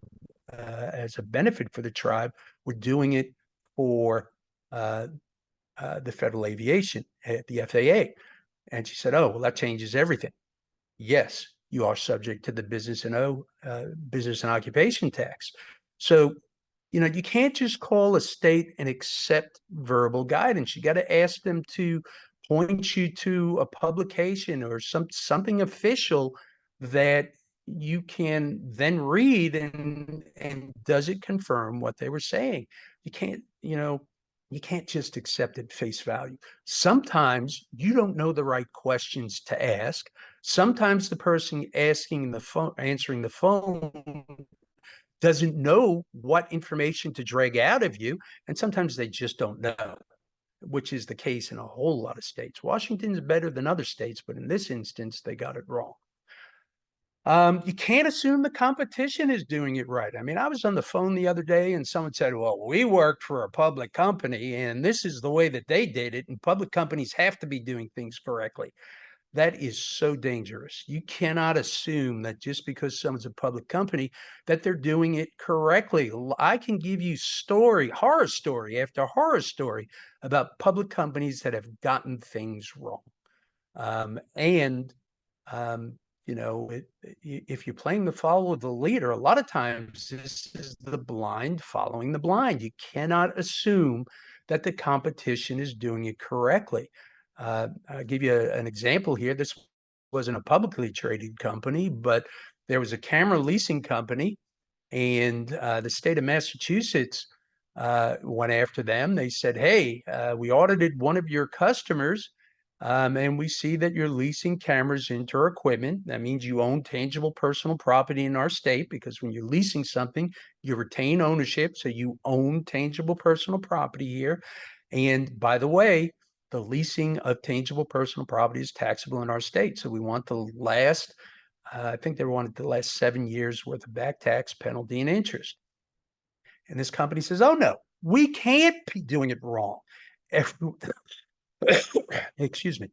as a benefit for the tribe. We're doing it for uh, the Federal Aviation, the FAA. And she said, oh, well, that changes everything. Yes, you are subject to the business and occupation tax. So you can't just call a state and accept verbal guidance. You got to ask them to point you to a publication or something official that you can then read and does it confirm what they were saying? You can't just accept it face value. Sometimes you don't know the right questions to ask. Sometimes the person answering the phone doesn't know what information to drag out of you. And sometimes they just don't know, which is the case in a whole lot of states. Washington's better than other states, but in this instance, they got it wrong. You can't assume the competition is doing it right. I mean, I was on the phone the other day and someone said, well, we worked for a public company and this is the way that they did it. And public companies have to be doing things correctly. That is so dangerous. You cannot assume that just because someone's a public company that they're doing it correctly. I can give you horror story after horror story about public companies that have gotten things wrong. And if you're playing the follow the leader, a lot of times this is the blind following the blind. You cannot assume that the competition is doing it correctly. I'll give you an example here. This wasn't a publicly traded company, but there was a camera leasing company, and the state of Massachusetts went after them. They said, hey, we audited one of your customers, and we see that you're leasing cameras into our equipment. That means you own tangible personal property in our state, because when you're leasing something, you retain ownership. So you own tangible personal property here. And by the way, the leasing of tangible personal property is taxable in our state. So we want the last, I think they wanted the last 7 years worth of back tax, penalty, and interest. And this company says, oh no, we can't be doing it wrong. Excuse me.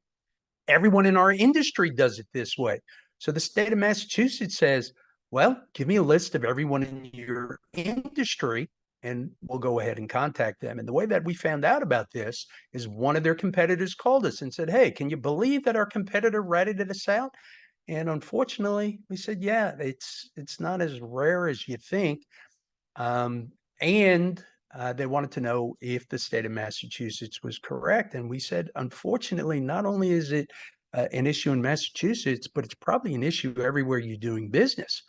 Everyone in our industry does it this way. So the state of Massachusetts says, well, give me a list of everyone in your industry and we'll go ahead and contact them. And the way that we found out about this is one of their competitors called us and said, hey, can you believe that our competitor ratted us out? And unfortunately, we said, yeah, it's not as rare as you think. And they wanted to know if the state of Massachusetts was correct. And we said, unfortunately, not only is it an issue in Massachusetts, but it's probably an issue everywhere you're doing business.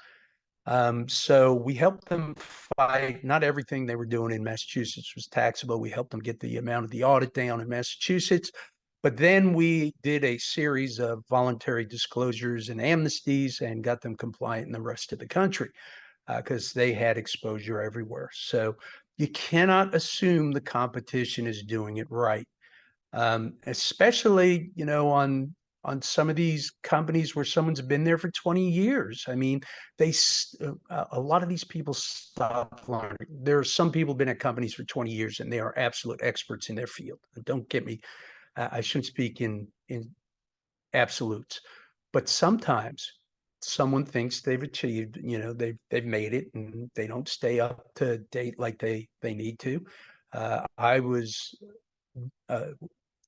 So we helped them fight. Not everything they were doing in Massachusetts was taxable. We helped them get the amount of the audit down in Massachusetts. But then we did a series of voluntary disclosures and amnesties and got them compliant in the rest of the country because they had exposure everywhere. So you cannot assume the competition is doing it right, especially on some of these companies where someone's been there for 20 years. I mean, a lot of these people stop learning. There are some people been at companies for 20 years and they are absolute experts in their field. Don't get me. I shouldn't speak in absolutes, but sometimes someone thinks they've achieved, they've made it and they don't stay up to date like they need to. I was uh,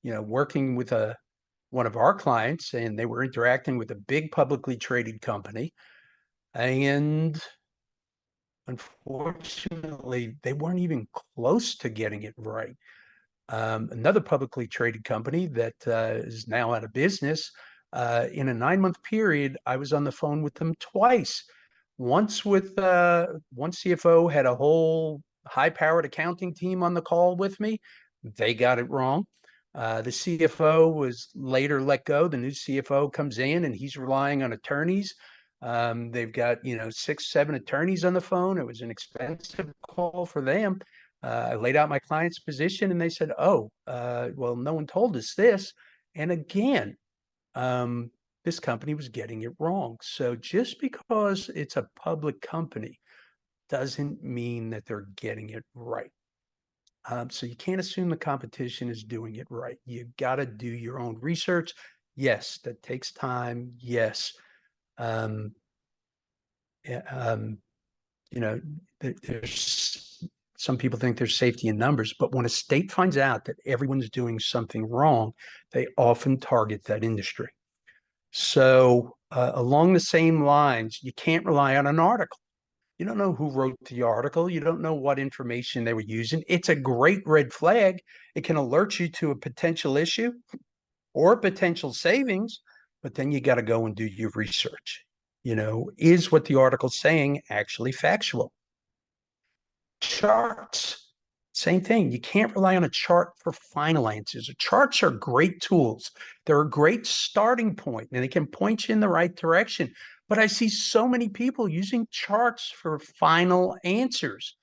working with one of our clients and they were interacting with a big publicly traded company, and unfortunately they weren't even close to getting it right. Another publicly traded company that is now out of business. In a 9-month period, I was on the phone with them twice. Once with one CFO had a whole high-powered accounting team on the call with me. They got it wrong. The CFO was later let go. The new CFO comes in and he's relying on attorneys. They've got, 6, 7 attorneys on the phone. It was an expensive call for them. I laid out my client's position and they said, oh, well, no one told us this. And again, this company was getting it wrong. So just because it's a public company doesn't mean that they're getting it right. So you can't assume the competition is doing it right. You got to do your own research. Yes, that takes time. Yes. Um, yeah, there's some people think there's safety in numbers, but when a state finds out that everyone's doing something wrong, they often target that industry. So along the same lines, you can't rely on an article. You don't know who wrote the article. You don't know what information they were using. It's a great red flag. It can alert you to a potential issue or potential savings, but then you got to go and do your research. Is what the article's saying actually factual? Charts, same thing. You can't rely on a chart for final answers. Charts are great tools. They're a great starting point and they can point you in the right direction. But I see so many people using charts for final answers.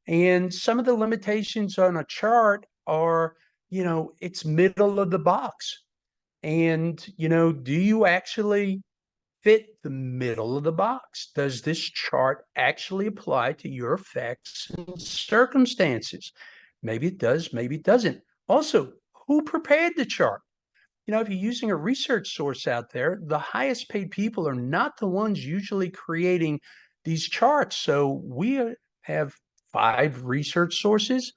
And some of the limitations on a chart are, it's middle of the box. And, do you actually fit the middle of the box? Does this chart actually apply to your facts and circumstances? Maybe it does, maybe it doesn't. Also, who prepared the chart? If you're using a research source out there, the highest paid people are not the ones usually creating these charts. So we have 5 research sources.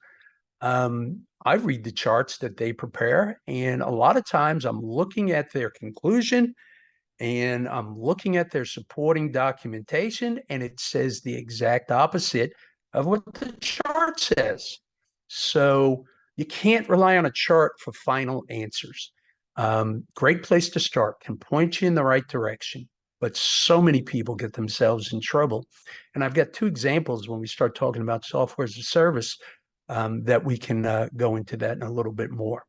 I read the charts that they prepare, and a lot of times I'm looking at their conclusion and I'm looking at their supporting documentation, and it says the exact opposite of what the chart says. So you can't rely on a chart for final answers. Great place to start, can point you in the right direction, but so many people get themselves in trouble. And I've got 2 examples when we start talking about software as a service that we can go into that in a little bit more.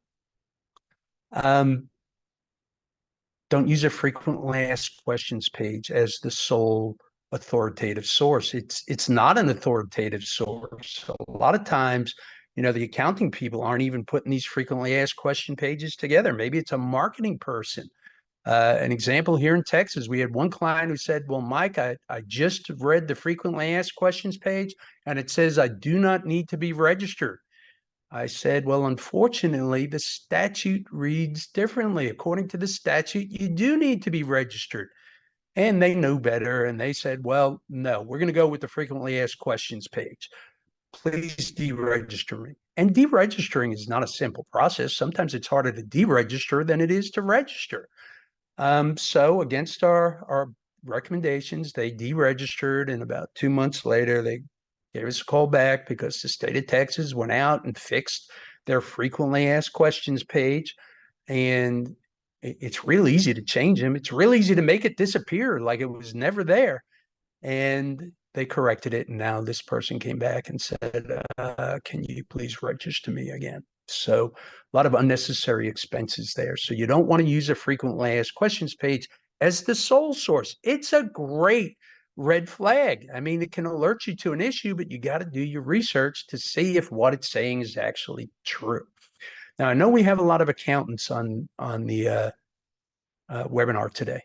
Don't use a frequently asked questions page as the sole authoritative source. It's not an authoritative source. A lot of times, the accounting people aren't even putting these frequently asked question pages together. Maybe it's a marketing person. An example here in Texas, we had one client who said, well, Mike, I just read the frequently asked questions page and it says I do not need to be registered. I said, well, unfortunately, the statute reads differently. According to the statute, you do need to be registered. And they knew better. And they said, well, no, we're going to go with the frequently asked questions page. Please deregister me. And deregistering is not a simple process. Sometimes it's harder to deregister than it is to register. So against our recommendations, they deregistered. And about 2 months later, they gave us a call back because the state of Texas went out and fixed their frequently asked questions page. And it's real easy to change them. It's real easy to make it disappear like it was never there. And they corrected it. And now this person came back and said, can you please register me again? So a lot of unnecessary expenses there. So you don't want to use a frequently asked questions page as the sole source. It's a great red flag. I mean, it can alert you to an issue, but you got to do your research to see if what it's saying is actually true. Now, I know we have a lot of accountants on the webinar today.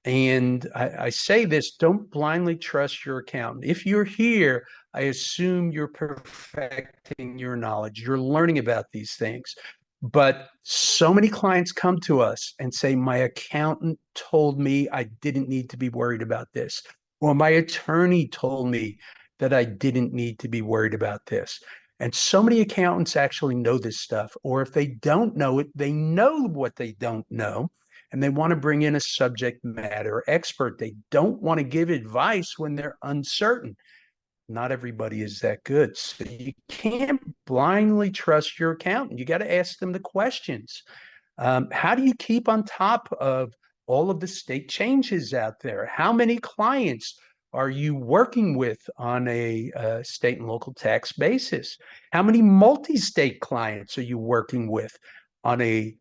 And I say this, don't blindly trust your accountant. If you're here, I assume you're perfecting your knowledge. You're learning about these things. But so many clients come to us and say, my accountant told me I didn't need to be worried about this. Or my attorney told me that I didn't need to be worried about this. And so many accountants actually know this stuff. Or if they don't know it, they know what they don't know. And they want to bring in a subject matter expert. They don't want to give advice when they're uncertain. Not everybody is that good. So you can't blindly trust your accountant. You got to ask them the questions. How do you keep on top of all of the state changes out there? How many clients are you working with on a state and local tax basis? How many multi-state clients are you working with? on a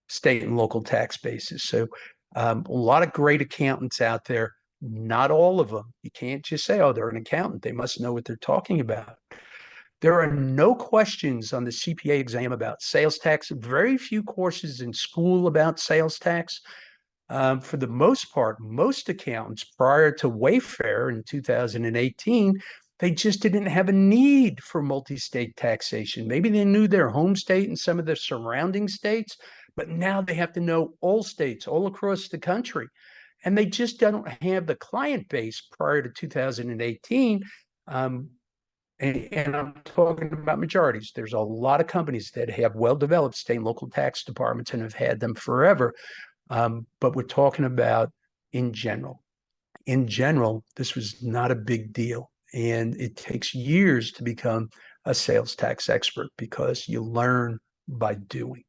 state and local tax basis. So a lot of great accountants out there, not all of them. You can't just say, oh, they're an accountant. They must know what they're talking about. There are no questions on the CPA exam about sales tax, very few courses in school about sales tax. For the most part, most accountants prior to Wayfair in 2018, they just didn't have a need for multi-state taxation. Maybe they knew their home state and some of the surrounding states, but now they have to know all states all across the country. And they just don't have the client base prior to 2018. And I'm talking about majorities. There's a lot of companies that have well-developed state and local tax departments and have had them forever. But we're talking about in general. In general, this was not a big deal. And it takes years to become a sales tax expert because you learn by doing.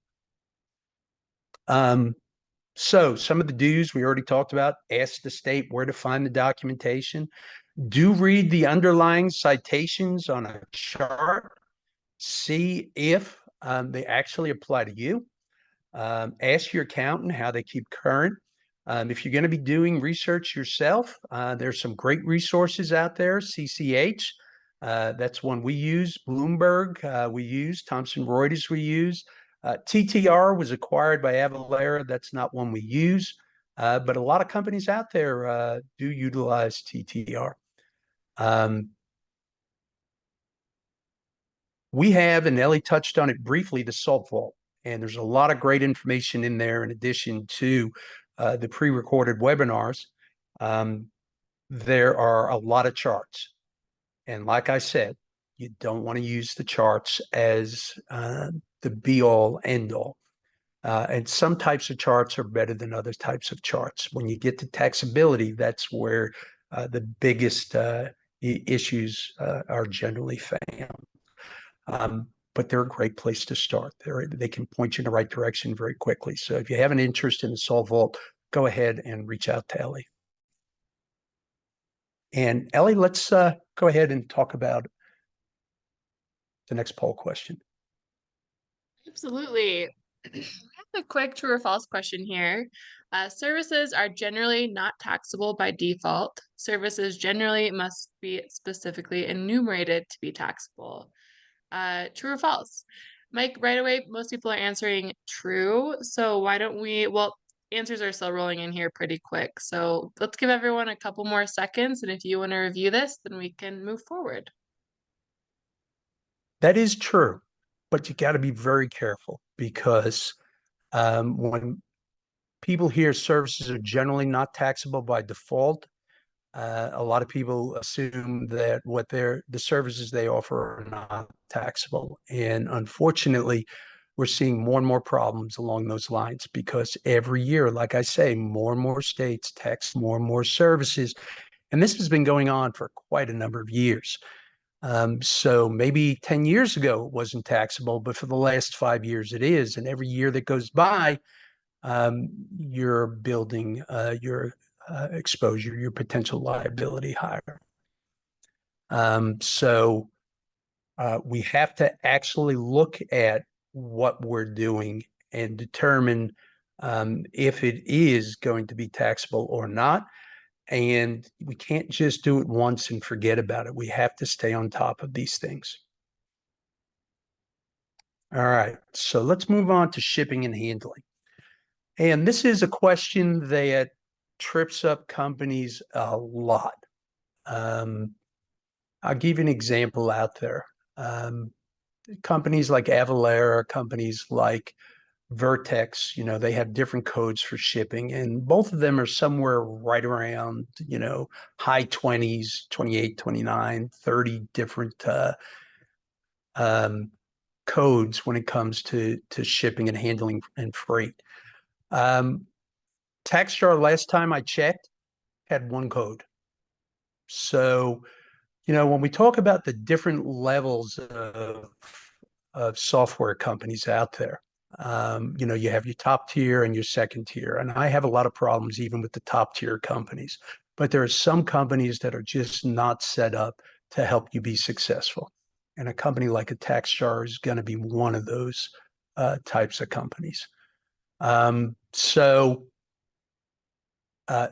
So some of the do's we already talked about: ask the state where to find the documentation. Do read the underlying citations on a chart. See if they actually apply to you. Ask your accountant how they keep current. If you're going to be doing research yourself, there's some great resources out there. CCH, that's one we use. Bloomberg, we use. Thomson Reuters, we use. TTR was acquired by Avalara. That's not one we use. But a lot of companies out there do utilize TTR. We have, and Ellie touched on it briefly, the Salt Vault. And there's a lot of great information in there in addition to the pre-recorded webinars. There are a lot of charts. And like I said, you don't want to use the charts as the be-all, end-all. And some types of charts are better than other types of charts. When you get to taxability, that's where the biggest issues are generally found. But they're a great place to start. They can point you in the right direction very quickly. So if you have an interest in the Salt Vault, go ahead and reach out to Ellie. And Ellie, let's go ahead and talk about the next poll question. Absolutely. I have a quick true or false question here. Services are generally not taxable by default. Services generally must be specifically enumerated to be taxable. True or false? Mike, right away, most people are answering true. So why don't we, well, answers are still rolling in here pretty quick. So let's give everyone a couple more seconds. And if you want to review this, then we can move forward. That is true, but you got to be very careful because when people hear services are generally not taxable by default, a lot of people assume that the services they offer are not taxable. And unfortunately, we're seeing more and more problems along those lines because every year, like I say, more and more states tax more and more services. And this has been going on for quite a number of years. So maybe 10 years ago it wasn't taxable, but for the last 5 years it is. And every year that goes by, you're building your exposure, your potential liability higher. So we have to actually look at what we're doing and determine if it is going to be taxable or not. And we can't just do it once and forget about it. We have to stay on top of these things. All right, so let's move on to shipping and handling. And this is a question that trips up companies a lot. I'll give you an example out there. Companies like Avalara, companies like Vertex, they have different codes for shipping, and both of them are somewhere right around, high 20s, 28, 29, 30 different codes when it comes to shipping and handling and freight. TaxJar, last time I checked, had one code. So, when we talk about the different levels of software companies out there, you have your top tier and your second tier. And I have a lot of problems even with the top tier companies. But there are some companies that are just not set up to help you be successful. And a company like a TaxJar is going to be one of those types of companies. So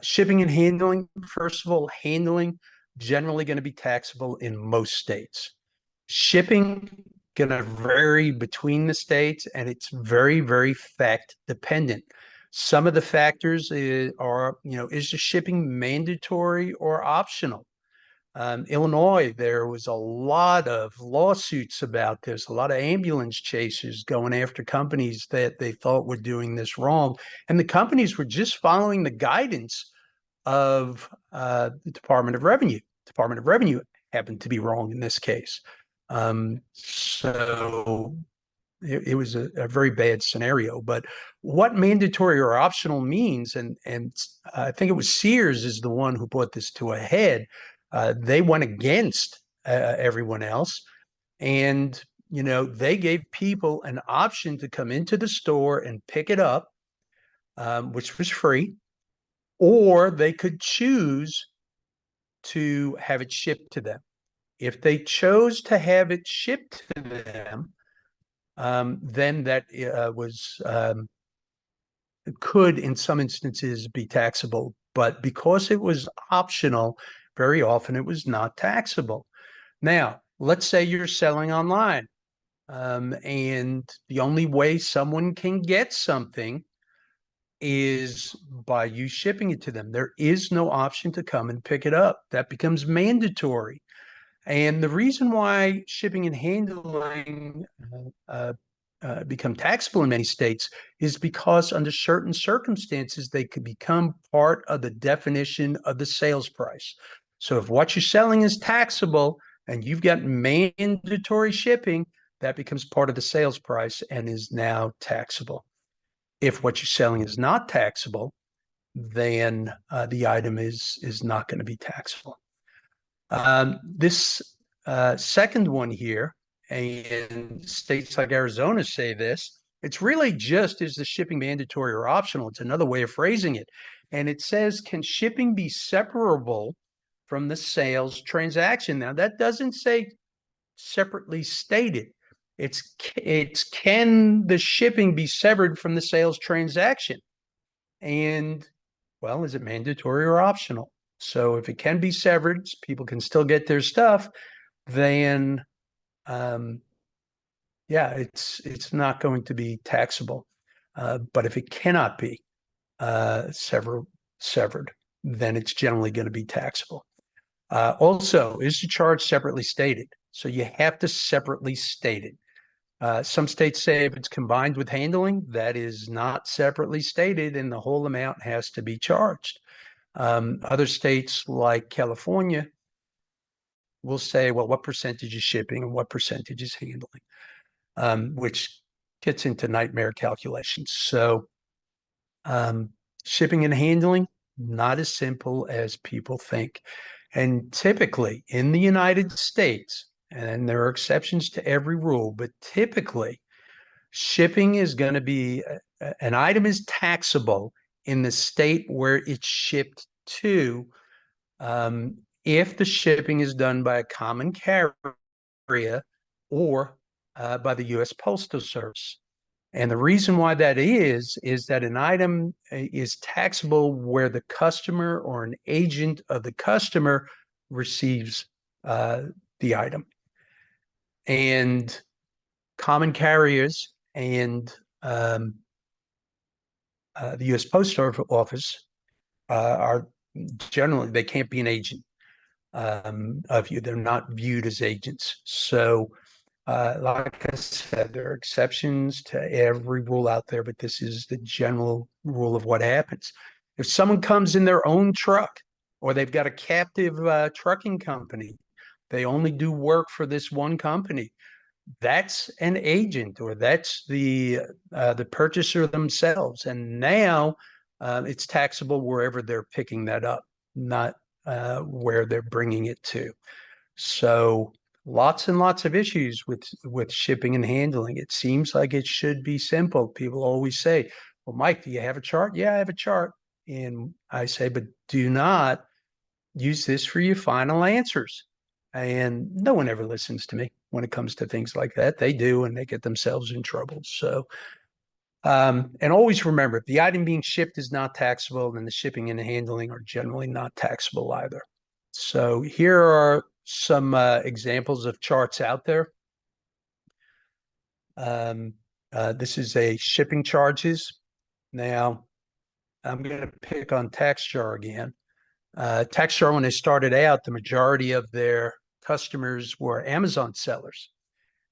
shipping and handling, first of all, handling generally going to be taxable in most states. Shipping going to vary between the states, and it's very, very fact dependent. Some of the factors are, is the shipping mandatory or optional? Illinois, there was a lot of lawsuits about this, a lot of ambulance chasers going after companies that they thought were doing this wrong. And the companies were just following the guidance of the Department of Revenue. Department of Revenue happened to be wrong in this case. So it was a very bad scenario. But what mandatory or optional means, and I think it was Sears is the one who brought this to a head. They went against everyone else, and they gave people an option to come into the store and pick it up, which was free, or they could choose to have it shipped to them. If they chose to have it shipped to them, then that could, in some instances, be taxable. But because it was optional, very often it was not taxable. Now, let's say you're selling online, and the only way someone can get something is by you shipping it to them. There is no option to come and pick it up. That becomes mandatory. And the reason why shipping and handling become taxable in many states is because under certain circumstances, they could become part of the definition of the sales price. So if what you're selling is taxable and you've got mandatory shipping, that becomes part of the sales price and is now taxable. If what you're selling is not taxable, then the item is not going to be taxable. This second one here, and states like Arizona say this, it's really just, is the shipping mandatory or optional? It's another way of phrasing it. And it says, can shipping be separable from the sales transaction? Now, that doesn't say separately stated. It's can the shipping be severed from the sales transaction? And, well, is it mandatory or optional? So if it can be severed, people can still get their stuff, then yeah, it's not going to be taxable. But if it cannot be severed, then it's generally going to be taxable. Also, is the charge separately stated? So you have to separately state it. Some states say if it's combined with handling, that is not separately stated, and the whole amount has to be charged. Other states like California will say, well, what percentage is shipping and what percentage is handling, which gets into nightmare calculations. So shipping and handling, not as simple as people think. And typically in the United States, and there are exceptions to every rule, but typically shipping is going to be, an item is taxable in the state where it's shipped to, if the shipping is done by a common carrier or by the U.S. Postal Service. And the reason why that is that an item is taxable where the customer or an agent of the customer receives the item. And common carriers and the U.S. Post Office are generally, they can't be an agent of you. They're not viewed as agents. So like I said, there are exceptions to every rule out there, but this is the general rule of what happens. If someone comes in their own truck, or they've got a captive trucking company, they only do work for this one company, that's an agent, or that's the purchaser themselves. And now it's taxable wherever they're picking that up, not where they're bringing it to. So lots and lots of issues with shipping and handling. It seems like it should be simple. People always say, well, Mike, do you have a chart? Yeah, I have a chart. And I say, but do not use this for your final answers. And no one ever listens to me when it comes to things like that. They do, and they get themselves in trouble. So, and always remember, if the item being shipped is not taxable, then the shipping and handling are generally not taxable either. So here are some examples of charts out there. This is a shipping charges. Now, I'm going to pick on TaxJar again. TaxJar, when they started out, the majority of their customers were Amazon sellers.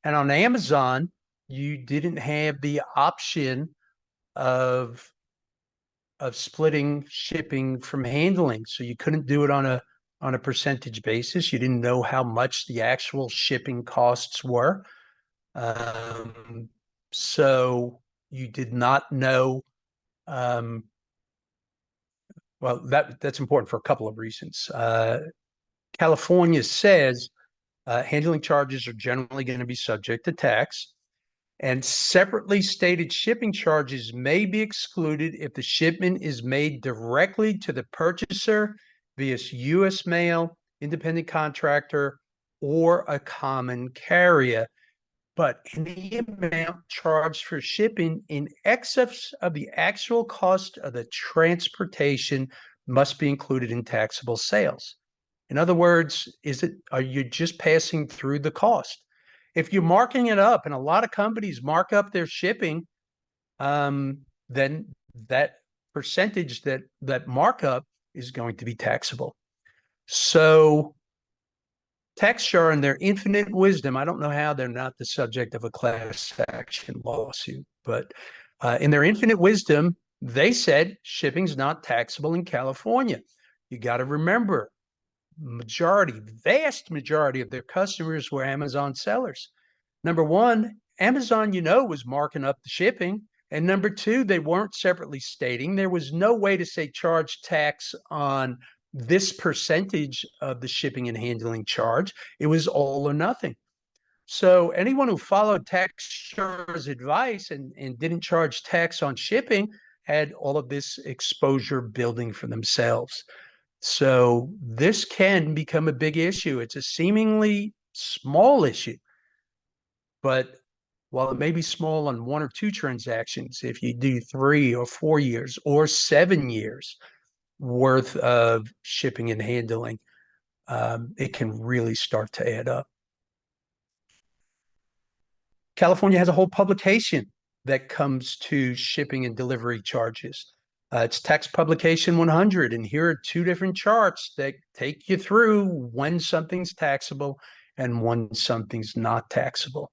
And on Amazon, you didn't have the option of splitting shipping from handling. So you couldn't do it on a percentage basis. You didn't know how much the actual shipping costs were. So you did not know. Well, that's important for a couple of reasons. California says handling charges are generally going to be subject to tax, and separately stated shipping charges may be excluded if the shipment is made directly to the purchaser via U.S. mail, independent contractor, or a common carrier. But any amount charged for shipping in excess of the actual cost of the transportation must be included in taxable sales. In other words, are you just passing through the cost? If you're marking it up, and a lot of companies mark up their shipping, then that percentage, that markup is going to be taxable. So TaxJar, in their infinite wisdom, I don't know how they're not the subject of a class action lawsuit, but in their infinite wisdom, they said shipping's not taxable in California. You got to remember, vast majority of their customers were Amazon sellers. Number one, Amazon, was marking up the shipping. And number two, they weren't separately stating. There was no way to say charge tax on this percentage of the shipping and handling charge. It was all or nothing. So anyone who followed TaxJar's advice and didn't charge tax on shipping had all of this exposure building for themselves. So this can become a big issue. It's a seemingly small issue, but while it may be small on one or two transactions, if you do 3 or 4 years or 7 years worth of shipping and handling, it can really start to add up. California has a whole publication that comes to shipping and delivery charges. It's Tax Publication 100, and here are two different charts that take you through when something's taxable and when something's not taxable.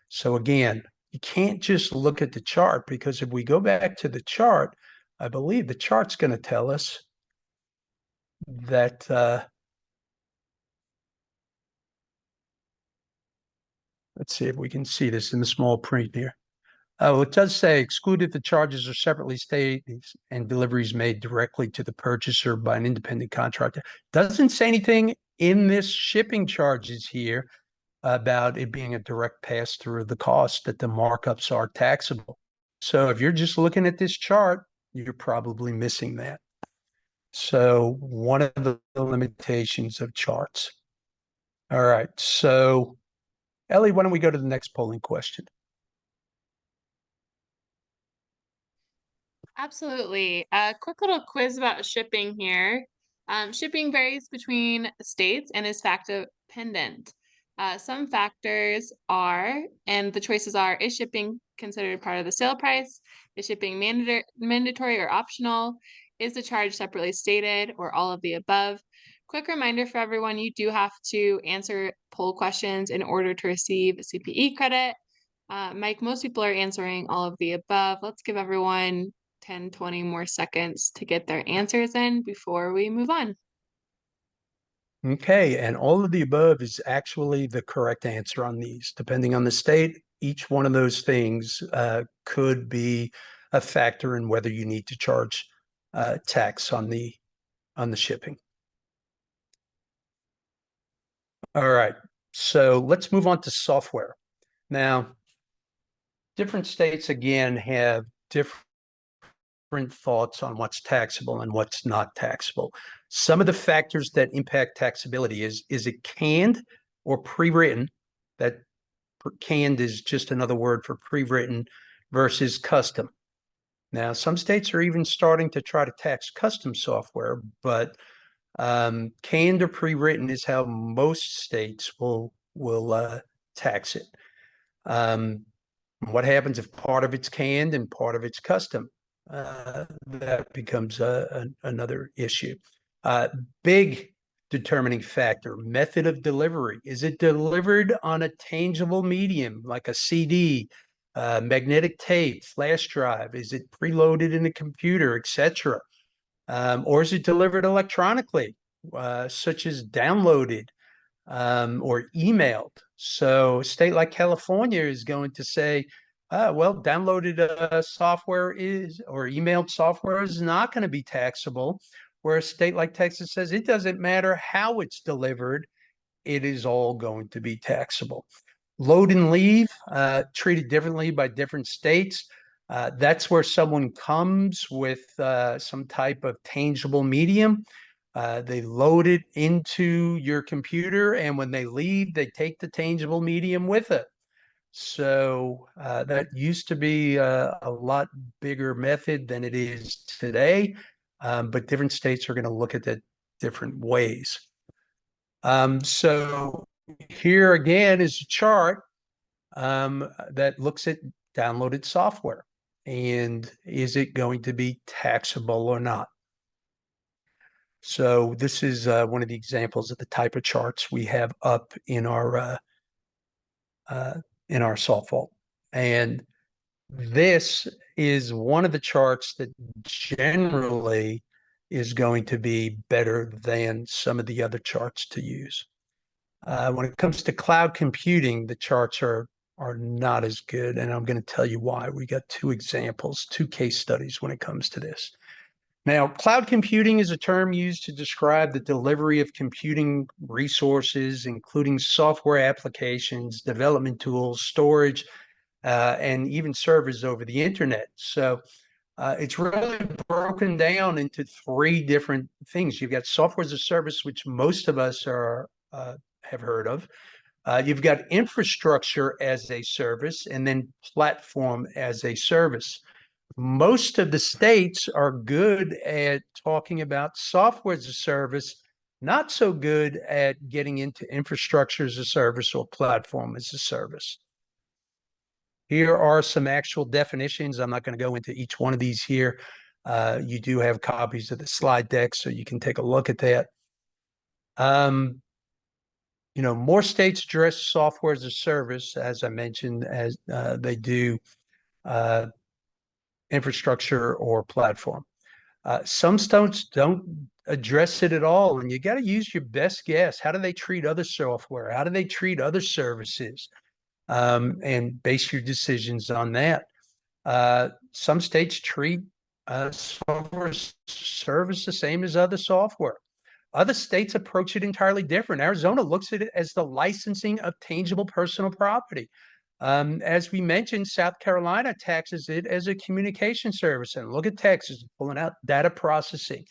So again, you can't just look at the chart, because if we go back to the chart, I believe the chart's going to tell us that let's see if we can see this in the small print here. Oh, it does say excluded if the charges are separately stated and deliveries made directly to the purchaser by an independent contractor. Doesn't say anything in this shipping charges here about it being a direct pass through of the cost, that the markups are taxable. So if you're just looking at this chart, you're probably missing that. So one of the limitations of charts. All right. So Ellie, why don't we go to the next polling question? Absolutely. A quick little quiz about shipping here. Shipping varies between states and is fact dependent. Some factors are, and the choices are: is shipping considered part of the sale price? Is shipping mandatory or optional? Is the charge separately stated, or all of the above? Quick reminder for everyone, you do have to answer poll questions in order to receive CPE credit. Mike, most people are answering all of the above. Let's give everyone 10, 20 more seconds to get their answers in before we move on. Okay, and all of the above is actually the correct answer on these. Depending on the state, each one of those things could be a factor in whether you need to charge tax on the shipping. All right, so let's move on to software. Now, different states again have different thoughts on what's taxable and what's not taxable. Some of the factors that impact taxability is it canned or pre-written? That canned is just another word for pre-written versus custom. Now, some states are even starting to try to tax custom software, but canned or pre-written is how most states will tax it. What happens if part of it's canned and part of it's custom? That becomes another issue. Big determining factor, method of delivery. Is it delivered on a tangible medium like a CD, magnetic tape, flash drive? Is it preloaded in a computer, etc.? Or is it delivered electronically, such as downloaded or emailed? So a state like California is going to say, well, downloaded software is, or emailed software is not going to be taxable, where a state like Texas says it doesn't matter how it's delivered, it is all going to be taxable. Load and leave, treated differently by different states. That's where someone comes with some type of tangible medium. They load it into your computer, and when they leave, they take the tangible medium with it. So that used to be a lot bigger method than it is today, but different states are going to look at that different ways. So here again is a chart that looks at downloaded software and is it going to be taxable or not? So this is one of the examples of the type of charts we have up in our salt vault. And this is one of the charts that generally is going to be better than some of the other charts to use. When it comes to cloud computing, the charts are not as good, and I'm going to tell you why. We got two examples, two case studies when it comes to this. Now, cloud computing is a term used to describe the delivery of computing resources, including software applications, development tools, storage, and even servers over the internet. So it's really broken down into three different things. You've got software as a service, which most of us have heard of. You've got infrastructure as a service, and then platform as a service. Most of the states are good at talking about software as a service, not so good at getting into infrastructure as a service or platform as a service. Here are some actual definitions. I'm not going to go into each one of these here. You do have copies of the slide deck, so you can take a look at that. More states address software as a service, as I mentioned, as they do infrastructure or platform. Some states don't address it at all, and you got to use your best guess. How do they treat other software? How do they treat other services? And base your decisions on that. Some states treat software service the same as other software. Other states approach it entirely different. Arizona looks at it as the licensing of tangible personal property. As we mentioned, South Carolina taxes it as a communication service. And look at Texas pulling out data processing.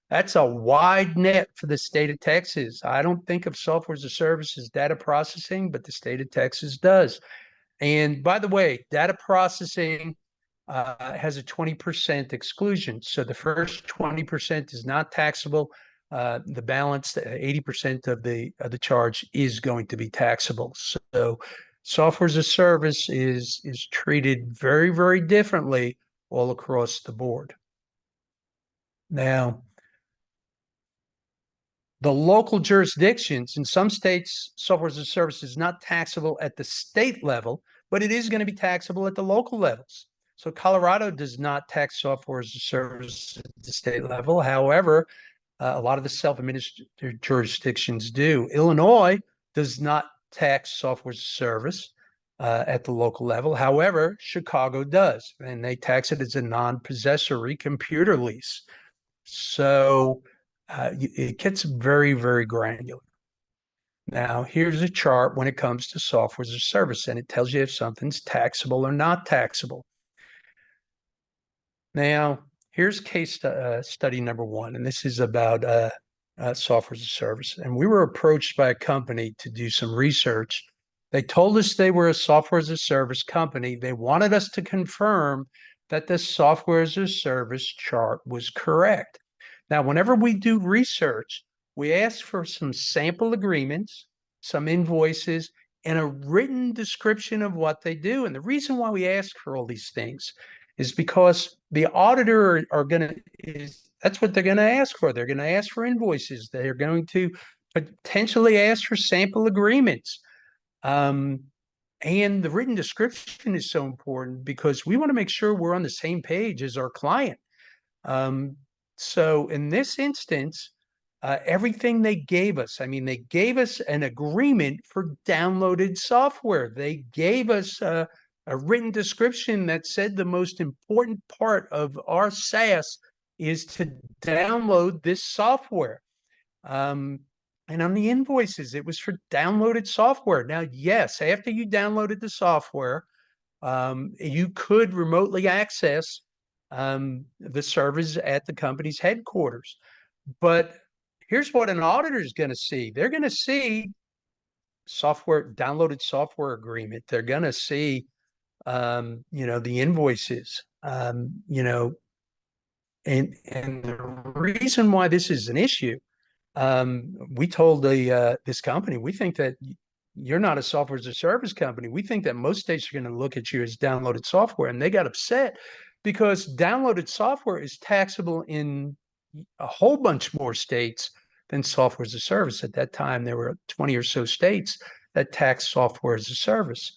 That's a wide net for the state of Texas. I don't think of software as a service as data processing, but the state of Texas does. And by the way, data processing has a 20% exclusion. So the first 20% is not taxable. The balance, 80% of the charge is going to be taxable. So software as a service is treated very, very differently all across the board. Now, the local jurisdictions in some states, software as a service is not taxable at the state level, but it is going to be taxable at the local levels. So Colorado does not tax software as a service at the state level. However, a lot of the self-administered jurisdictions do. Illinois does not tax software as a service at the local level. However, Chicago does, and they tax it as a non-possessory computer lease. So it gets very, very granular. Now, here's a chart when it comes to software as a service, and it tells you if something's taxable or not taxable. Now, here's case study number one, and this is about software as a service. And we were approached by a company to do some research. They told us they were a software as a service company. They wanted us to confirm that the software as a service chart was correct. Now, whenever we do research, we ask for some sample agreements, some invoices, and a written description of what they do. And the reason why we ask for all these things is because the auditor are going to is that's what they're going to ask for. They're going to ask for invoices. They're going to potentially ask for sample agreements. Um, and the written description is so important because we want to make sure we're on the same page as our client. So in this instance, everything they gave us, I mean, they gave us an agreement for downloaded software. They gave us a written description that said the most important part of our SaaS is to download this software. And on the invoices, it was for downloaded software. Now, yes, after you downloaded the software, you could remotely access the servers at the company's headquarters. But here's what an auditor is going to see. They're going to see downloaded software agreement. They're going to see, the invoices, and the reason why this is an issue, we told this company, we think that you're not a software as a service company. We think that most states are going to look at you as downloaded software, and they got upset because downloaded software is taxable in a whole bunch more states than software as a service. At that time, there were 20 or so states that taxed software as a service.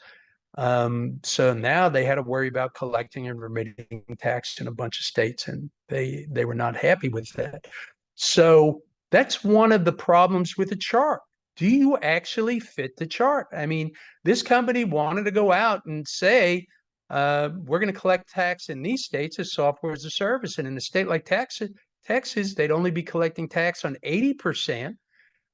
So now they had to worry about collecting and remitting tax in a bunch of states, and they were not happy with that. So that's one of the problems with the chart. Do you actually fit the chart? I mean, this company wanted to go out and say, we're going to collect tax in these states as software as a service. And in a state like Texas, they'd only be collecting tax on 80%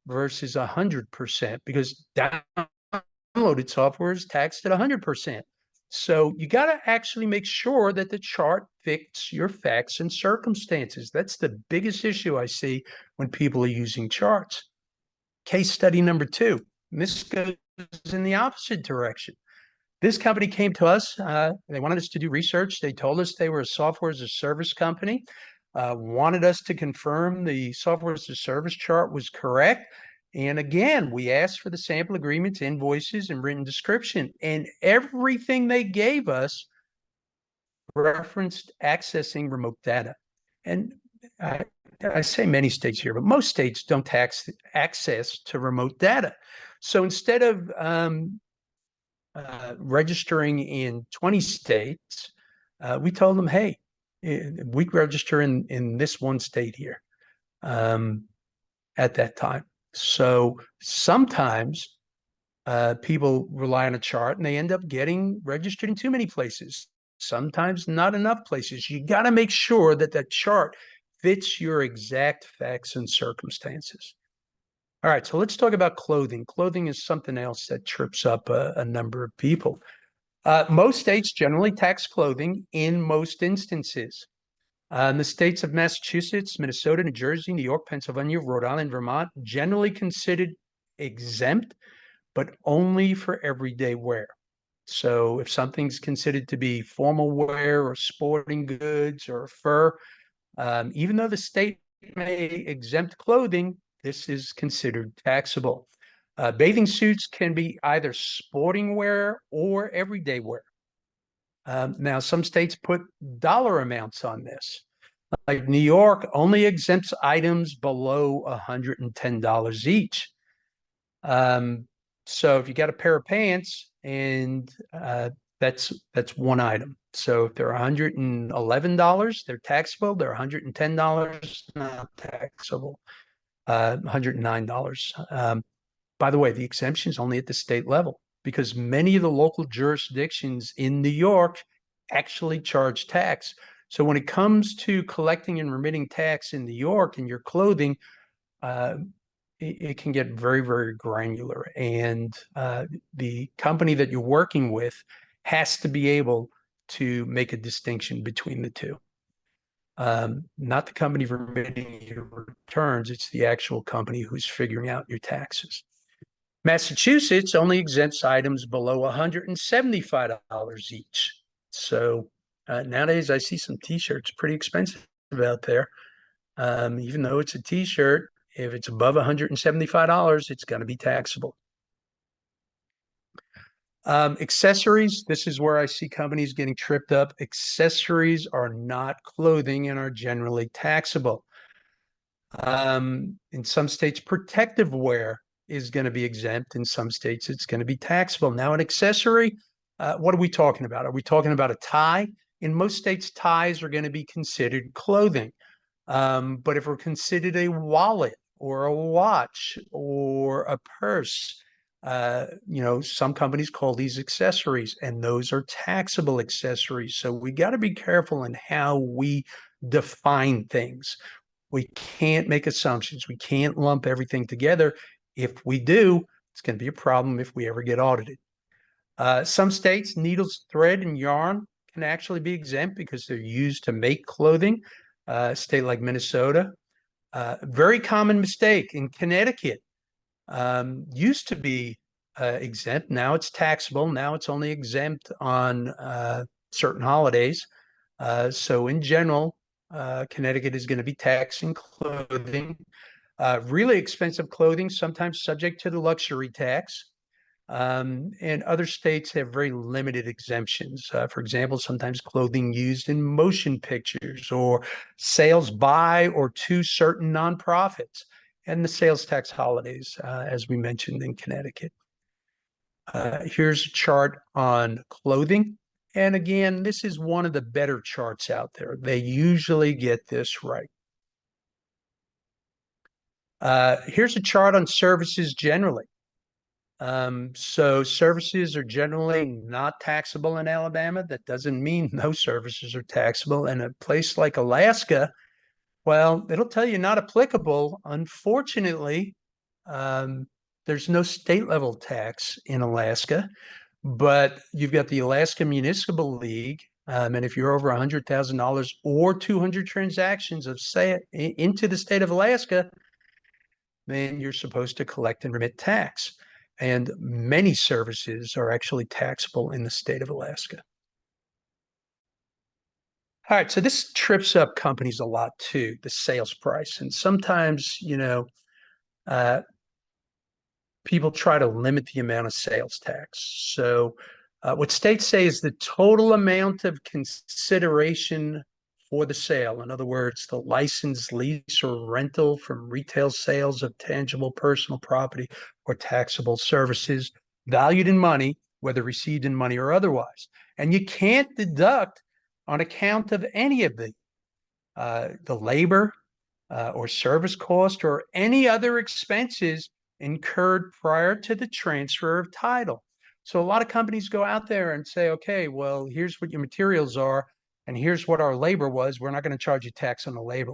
versus 100% because downloaded software is taxed at 100%. So you got to actually make sure that the chart fits your facts and circumstances. That's the biggest issue I see when people are using charts. Case study number 2. This goes in the opposite direction. This company came to us. They wanted us to do research. They told us they were a software as a service company, wanted us to confirm the software as a service chart was correct. And again, we asked for the sample agreements, invoices, and written description. And everything they gave us referenced accessing remote data. And I say many states here, but most states don't tax access to remote data. So instead of registering in 20 states, we told them, hey, we register in this one state here at that time. So sometimes people rely on a chart and they end up getting registered in too many places, sometimes not enough places. You got to make sure that that chart fits your exact facts and circumstances. All right, so let's talk about clothing. Clothing is something else that trips up a number of people. Most states generally tax clothing in most instances. The states of Massachusetts, Minnesota, New Jersey, New York, Pennsylvania, Rhode Island, Vermont, generally considered exempt, but only for everyday wear. So if something's considered to be formal wear or sporting goods or fur, even though the state may exempt clothing, this is considered taxable. Bathing suits can be either sporting wear or everyday wear. Now, some states put dollar amounts on this. Like New York only exempts items below $110 each. So if you got a pair of pants and that's one item. So if they're $111, they're taxable. They're $110, not taxable. $109. By the way, the exemption is only at the state level because many of the local jurisdictions in New York actually charge tax. So when it comes to collecting and remitting tax in New York and your clothing, it can get very, very granular. And the company that you're working with has to be able to make a distinction between the two. Not the company remitting your returns. It's the actual company who's figuring out your taxes. Massachusetts only exempts items below $175 each. So nowadays I see some t-shirts pretty expensive out there. Even though it's a t-shirt, if it's above $175, it's going to be taxable. Accessories, this is where I see companies getting tripped up. Accessories are not clothing and are generally taxable. In some states, protective wear is going to be exempt. In some states, it's going to be taxable. Now, an accessory, what are we talking about? Are we talking about a tie? In most states, ties are going to be considered clothing. But if we're considered a wallet or a watch or a purse, some companies call these accessories, and those are taxable accessories. So we got to be careful in how we define things. We can't make assumptions. We can't lump everything together. If we do, it's going to be a problem if we ever get audited. Some states, needles, thread, and yarn can actually be exempt because they're used to make clothing. A state like Minnesota, very common mistake in Connecticut, used to be exempt. Now it's taxable. Now it's only exempt on certain holidays. So in general, Connecticut is going to be taxing clothing. Really expensive clothing, sometimes subject to the luxury tax. And other states have very limited exemptions. For example, sometimes clothing used in motion pictures or sales by or to certain nonprofits, and the sales tax holidays, as we mentioned in Connecticut. Here's a chart on clothing. And again, this is one of the better charts out there. They usually get this right. Here's a chart on services generally. So services are generally not taxable in Alabama. That doesn't mean no services are taxable. And a place like Alaska, well, it'll tell you not applicable. Unfortunately, there's no state level tax in Alaska, but you've got the Alaska Municipal League. And if you're over $100,000 or 200 transactions of say into the state of Alaska, then you're supposed to collect and remit tax. And many services are actually taxable in the state of Alaska. All right, so this trips up companies a lot too, the sales price. And sometimes, people try to limit the amount of sales tax. So what states say is the total amount of consideration for the sale. In other words, the license, lease, or rental from retail sales of tangible personal property or taxable services valued in money, whether received in money or otherwise. And you can't deduct on account of any of the labor or service cost or any other expenses incurred prior to the transfer of title. So a lot of companies go out there and say, okay, well, here's what your materials are, and here's what our labor was. We're not going to charge you tax on the labor.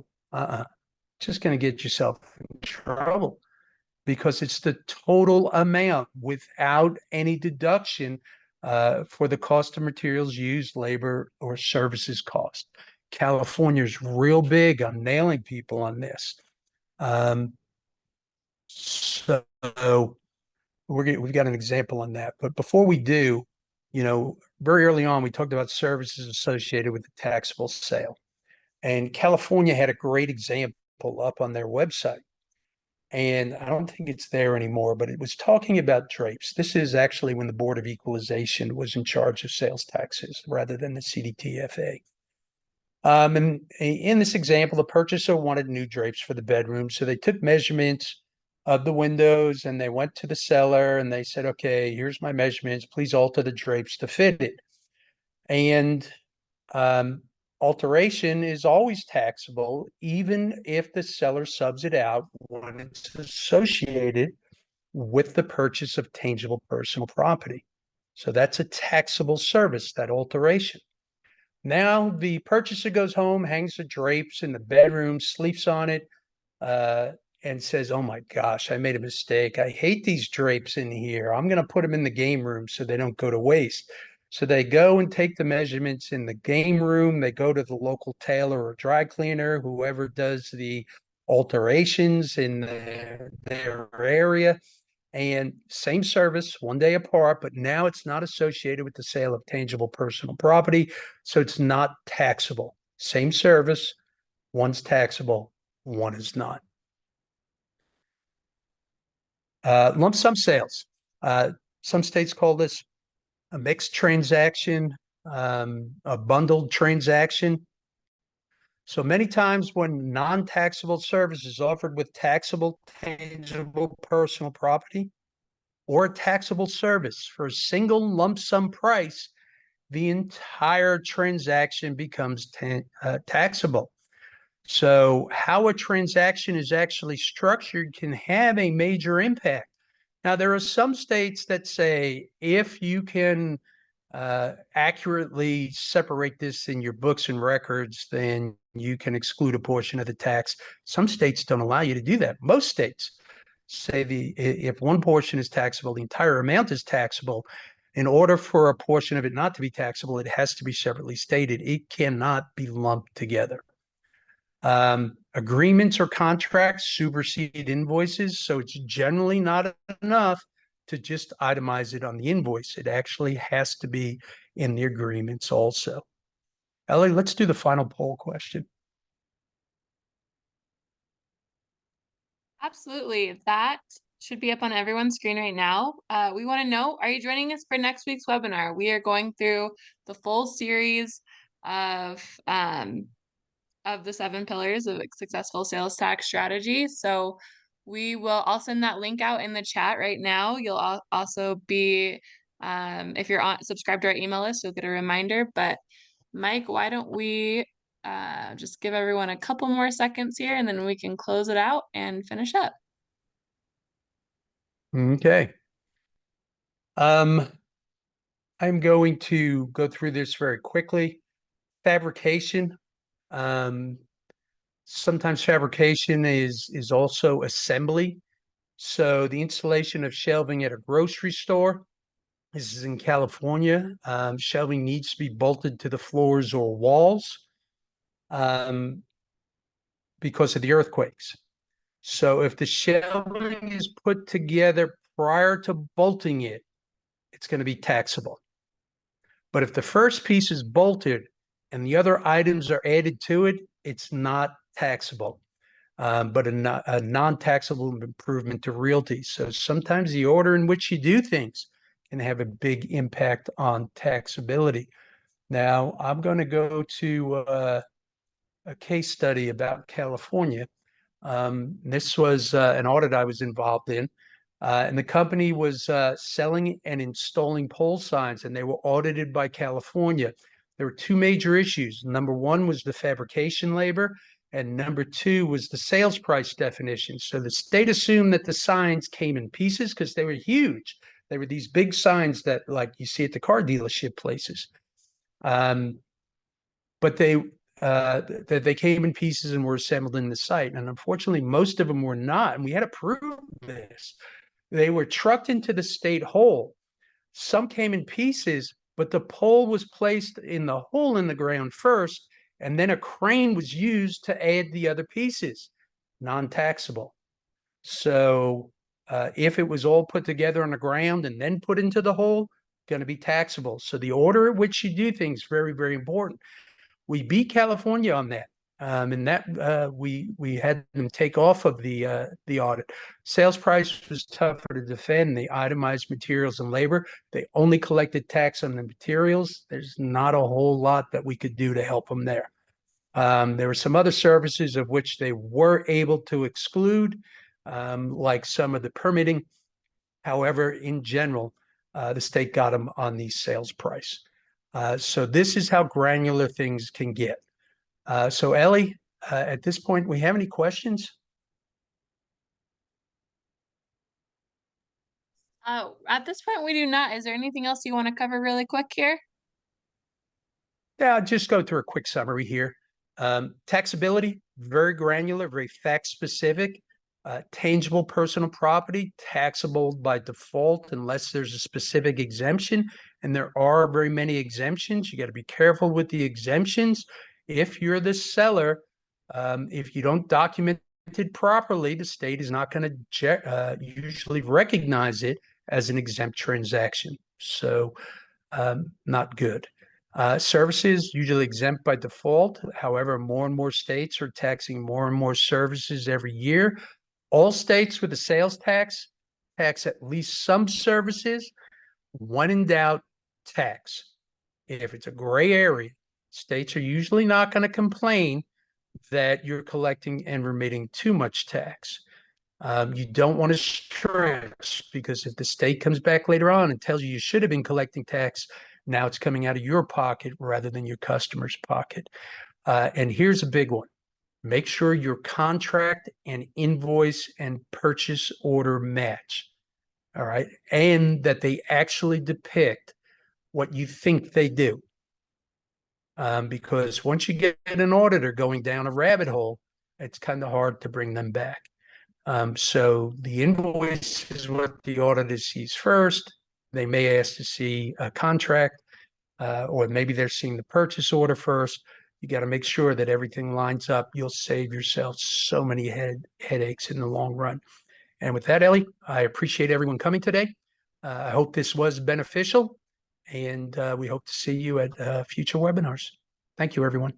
Just going to get yourself in trouble because it's the total amount without any deduction for the cost of materials used, labor, or services cost. California's real big on nailing people on this. So we've got an example on that. But before we do, very early on, we talked about services associated with the taxable sale. And California had a great example up on their website. And I don't think it's there anymore, but it was talking about drapes. This is actually when the Board of Equalization was in charge of sales taxes rather than the CDTFA. And in this example, the purchaser wanted new drapes for the bedroom. So they took measurements of the windows and they went to the seller and they said, okay, here's my measurements. Please alter the drapes to fit it. And alteration is always taxable, even if the seller subs it out when it's associated with the purchase of tangible personal property. So that's a taxable service, that alteration. Now the purchaser goes home, hangs the drapes in the bedroom, sleeps on it, and says, oh my gosh, I made a mistake. I hate these drapes in here. I'm going to put them in the game room so they don't go to waste. So they go and take the measurements in the game room. They go to the local tailor or dry cleaner, whoever does the alterations in their area. And same service, one day apart, but now it's not associated with the sale of tangible personal property. So it's not taxable. Same service, one's taxable, one is not. Lump sum sales. Some states call this a mixed transaction, a bundled transaction. So many times when non-taxable service is offered with taxable tangible personal property or a taxable service for a single lump sum price, the entire transaction becomes taxable. So how a transaction is actually structured can have a major impact. Now, there are some states that say if you can accurately separate this in your books and records, then you can exclude a portion of the tax. Some states don't allow you to do that. Most states say if one portion is taxable, the entire amount is taxable. In order for a portion of it not to be taxable, it has to be separately stated. It cannot be lumped together. Agreements or contracts supersede invoices, so it's generally not enough to just itemize it on the invoice. It actually has to be in the agreements also. Ellie, let's do the final poll question. Absolutely. That should be up on everyone's screen right now. We want to know, are you joining us for next week's webinar? We are going through the full series of the 7 pillars of a successful sales tax strategy. So I'll send that link out in the chat right now. You'll also be, if you're subscribed to our email list, you'll get a reminder. But Mike, why don't we just give everyone a couple more seconds here and then we can close it out and finish up. Okay. I'm going to go through this very quickly. Fabrication. Sometimes fabrication is also assembly. So the installation of shelving at a grocery store. This is in California. Shelving needs to be bolted to the floors or walls because of the earthquakes. So if the shelving is put together prior to bolting it, it's going to be taxable. But if the first piece is bolted and the other items are added to it, it's not taxable, but a non-taxable improvement to realty. So sometimes the order in which you do things can have a big impact on taxability. Now, I'm going to go to a case study about California. This was an audit I was involved in, and the company was selling and installing pole signs, and they were audited by California. There were 2 major issues. Number 1 was the fabrication labor, and number 2 was the sales price definition. So the state assumed that the signs came in pieces because they were huge. They were these big signs that, like you see at the car dealership places. But they came in pieces and were assembled in the site. And unfortunately, most of them were not. And we had to prove this. They were trucked into the state hole. Some came in pieces, but the pole was placed in the hole in the ground first, and then a crane was used to add the other pieces, non-taxable. So if it was all put together on the ground and then put into the hole, going to be taxable. So the order at which you do things is very, very important. We beat California on that. And that we had them take off of the audit. Sales price was tougher to defend. They itemized materials and labor. They only collected tax on the materials. There's not a whole lot that we could do to help them there. There were some other services of which they were able to exclude, like some of the permitting. However, in general, the state got them on the sales price. So this is how granular things can get. So Ellie, at this point, we have any questions? At this point, we do not. Is there anything else you want to cover really quick here? Yeah, I'll just go through a quick summary here. Taxability, very granular, very fact specific. Tangible personal property, taxable by default unless there's a specific exemption. and there are very many exemptions. You got to be careful with the exemptions. If you're the seller, if you don't document it properly, the state is not going to usually recognize it as an exempt transaction. So not good. Services usually exempt by default. However, more and more states are taxing more and more services every year. All states with a sales tax tax at least some services. When in doubt, tax. If it's a gray area, states are usually not going to complain that you're collecting and remitting too much tax. You don't want to stretch, because if the state comes back later on and tells you should have been collecting tax, now it's coming out of your pocket rather than your customer's pocket. And here's a big one. Make sure your contract and invoice and purchase order match. All right. And that they actually depict what you think they do. Because once you get an auditor going down a rabbit hole, it's kind of hard to bring them back. So the invoice is what the auditor sees first. They may ask to see a contract, or maybe they're seeing the purchase order first. You got to make sure that everything lines up. You'll save yourself so many headaches in the long run. And with that, Ellie, I appreciate everyone coming today. I hope this was beneficial, and we hope to see you at future webinars. Thank you, everyone.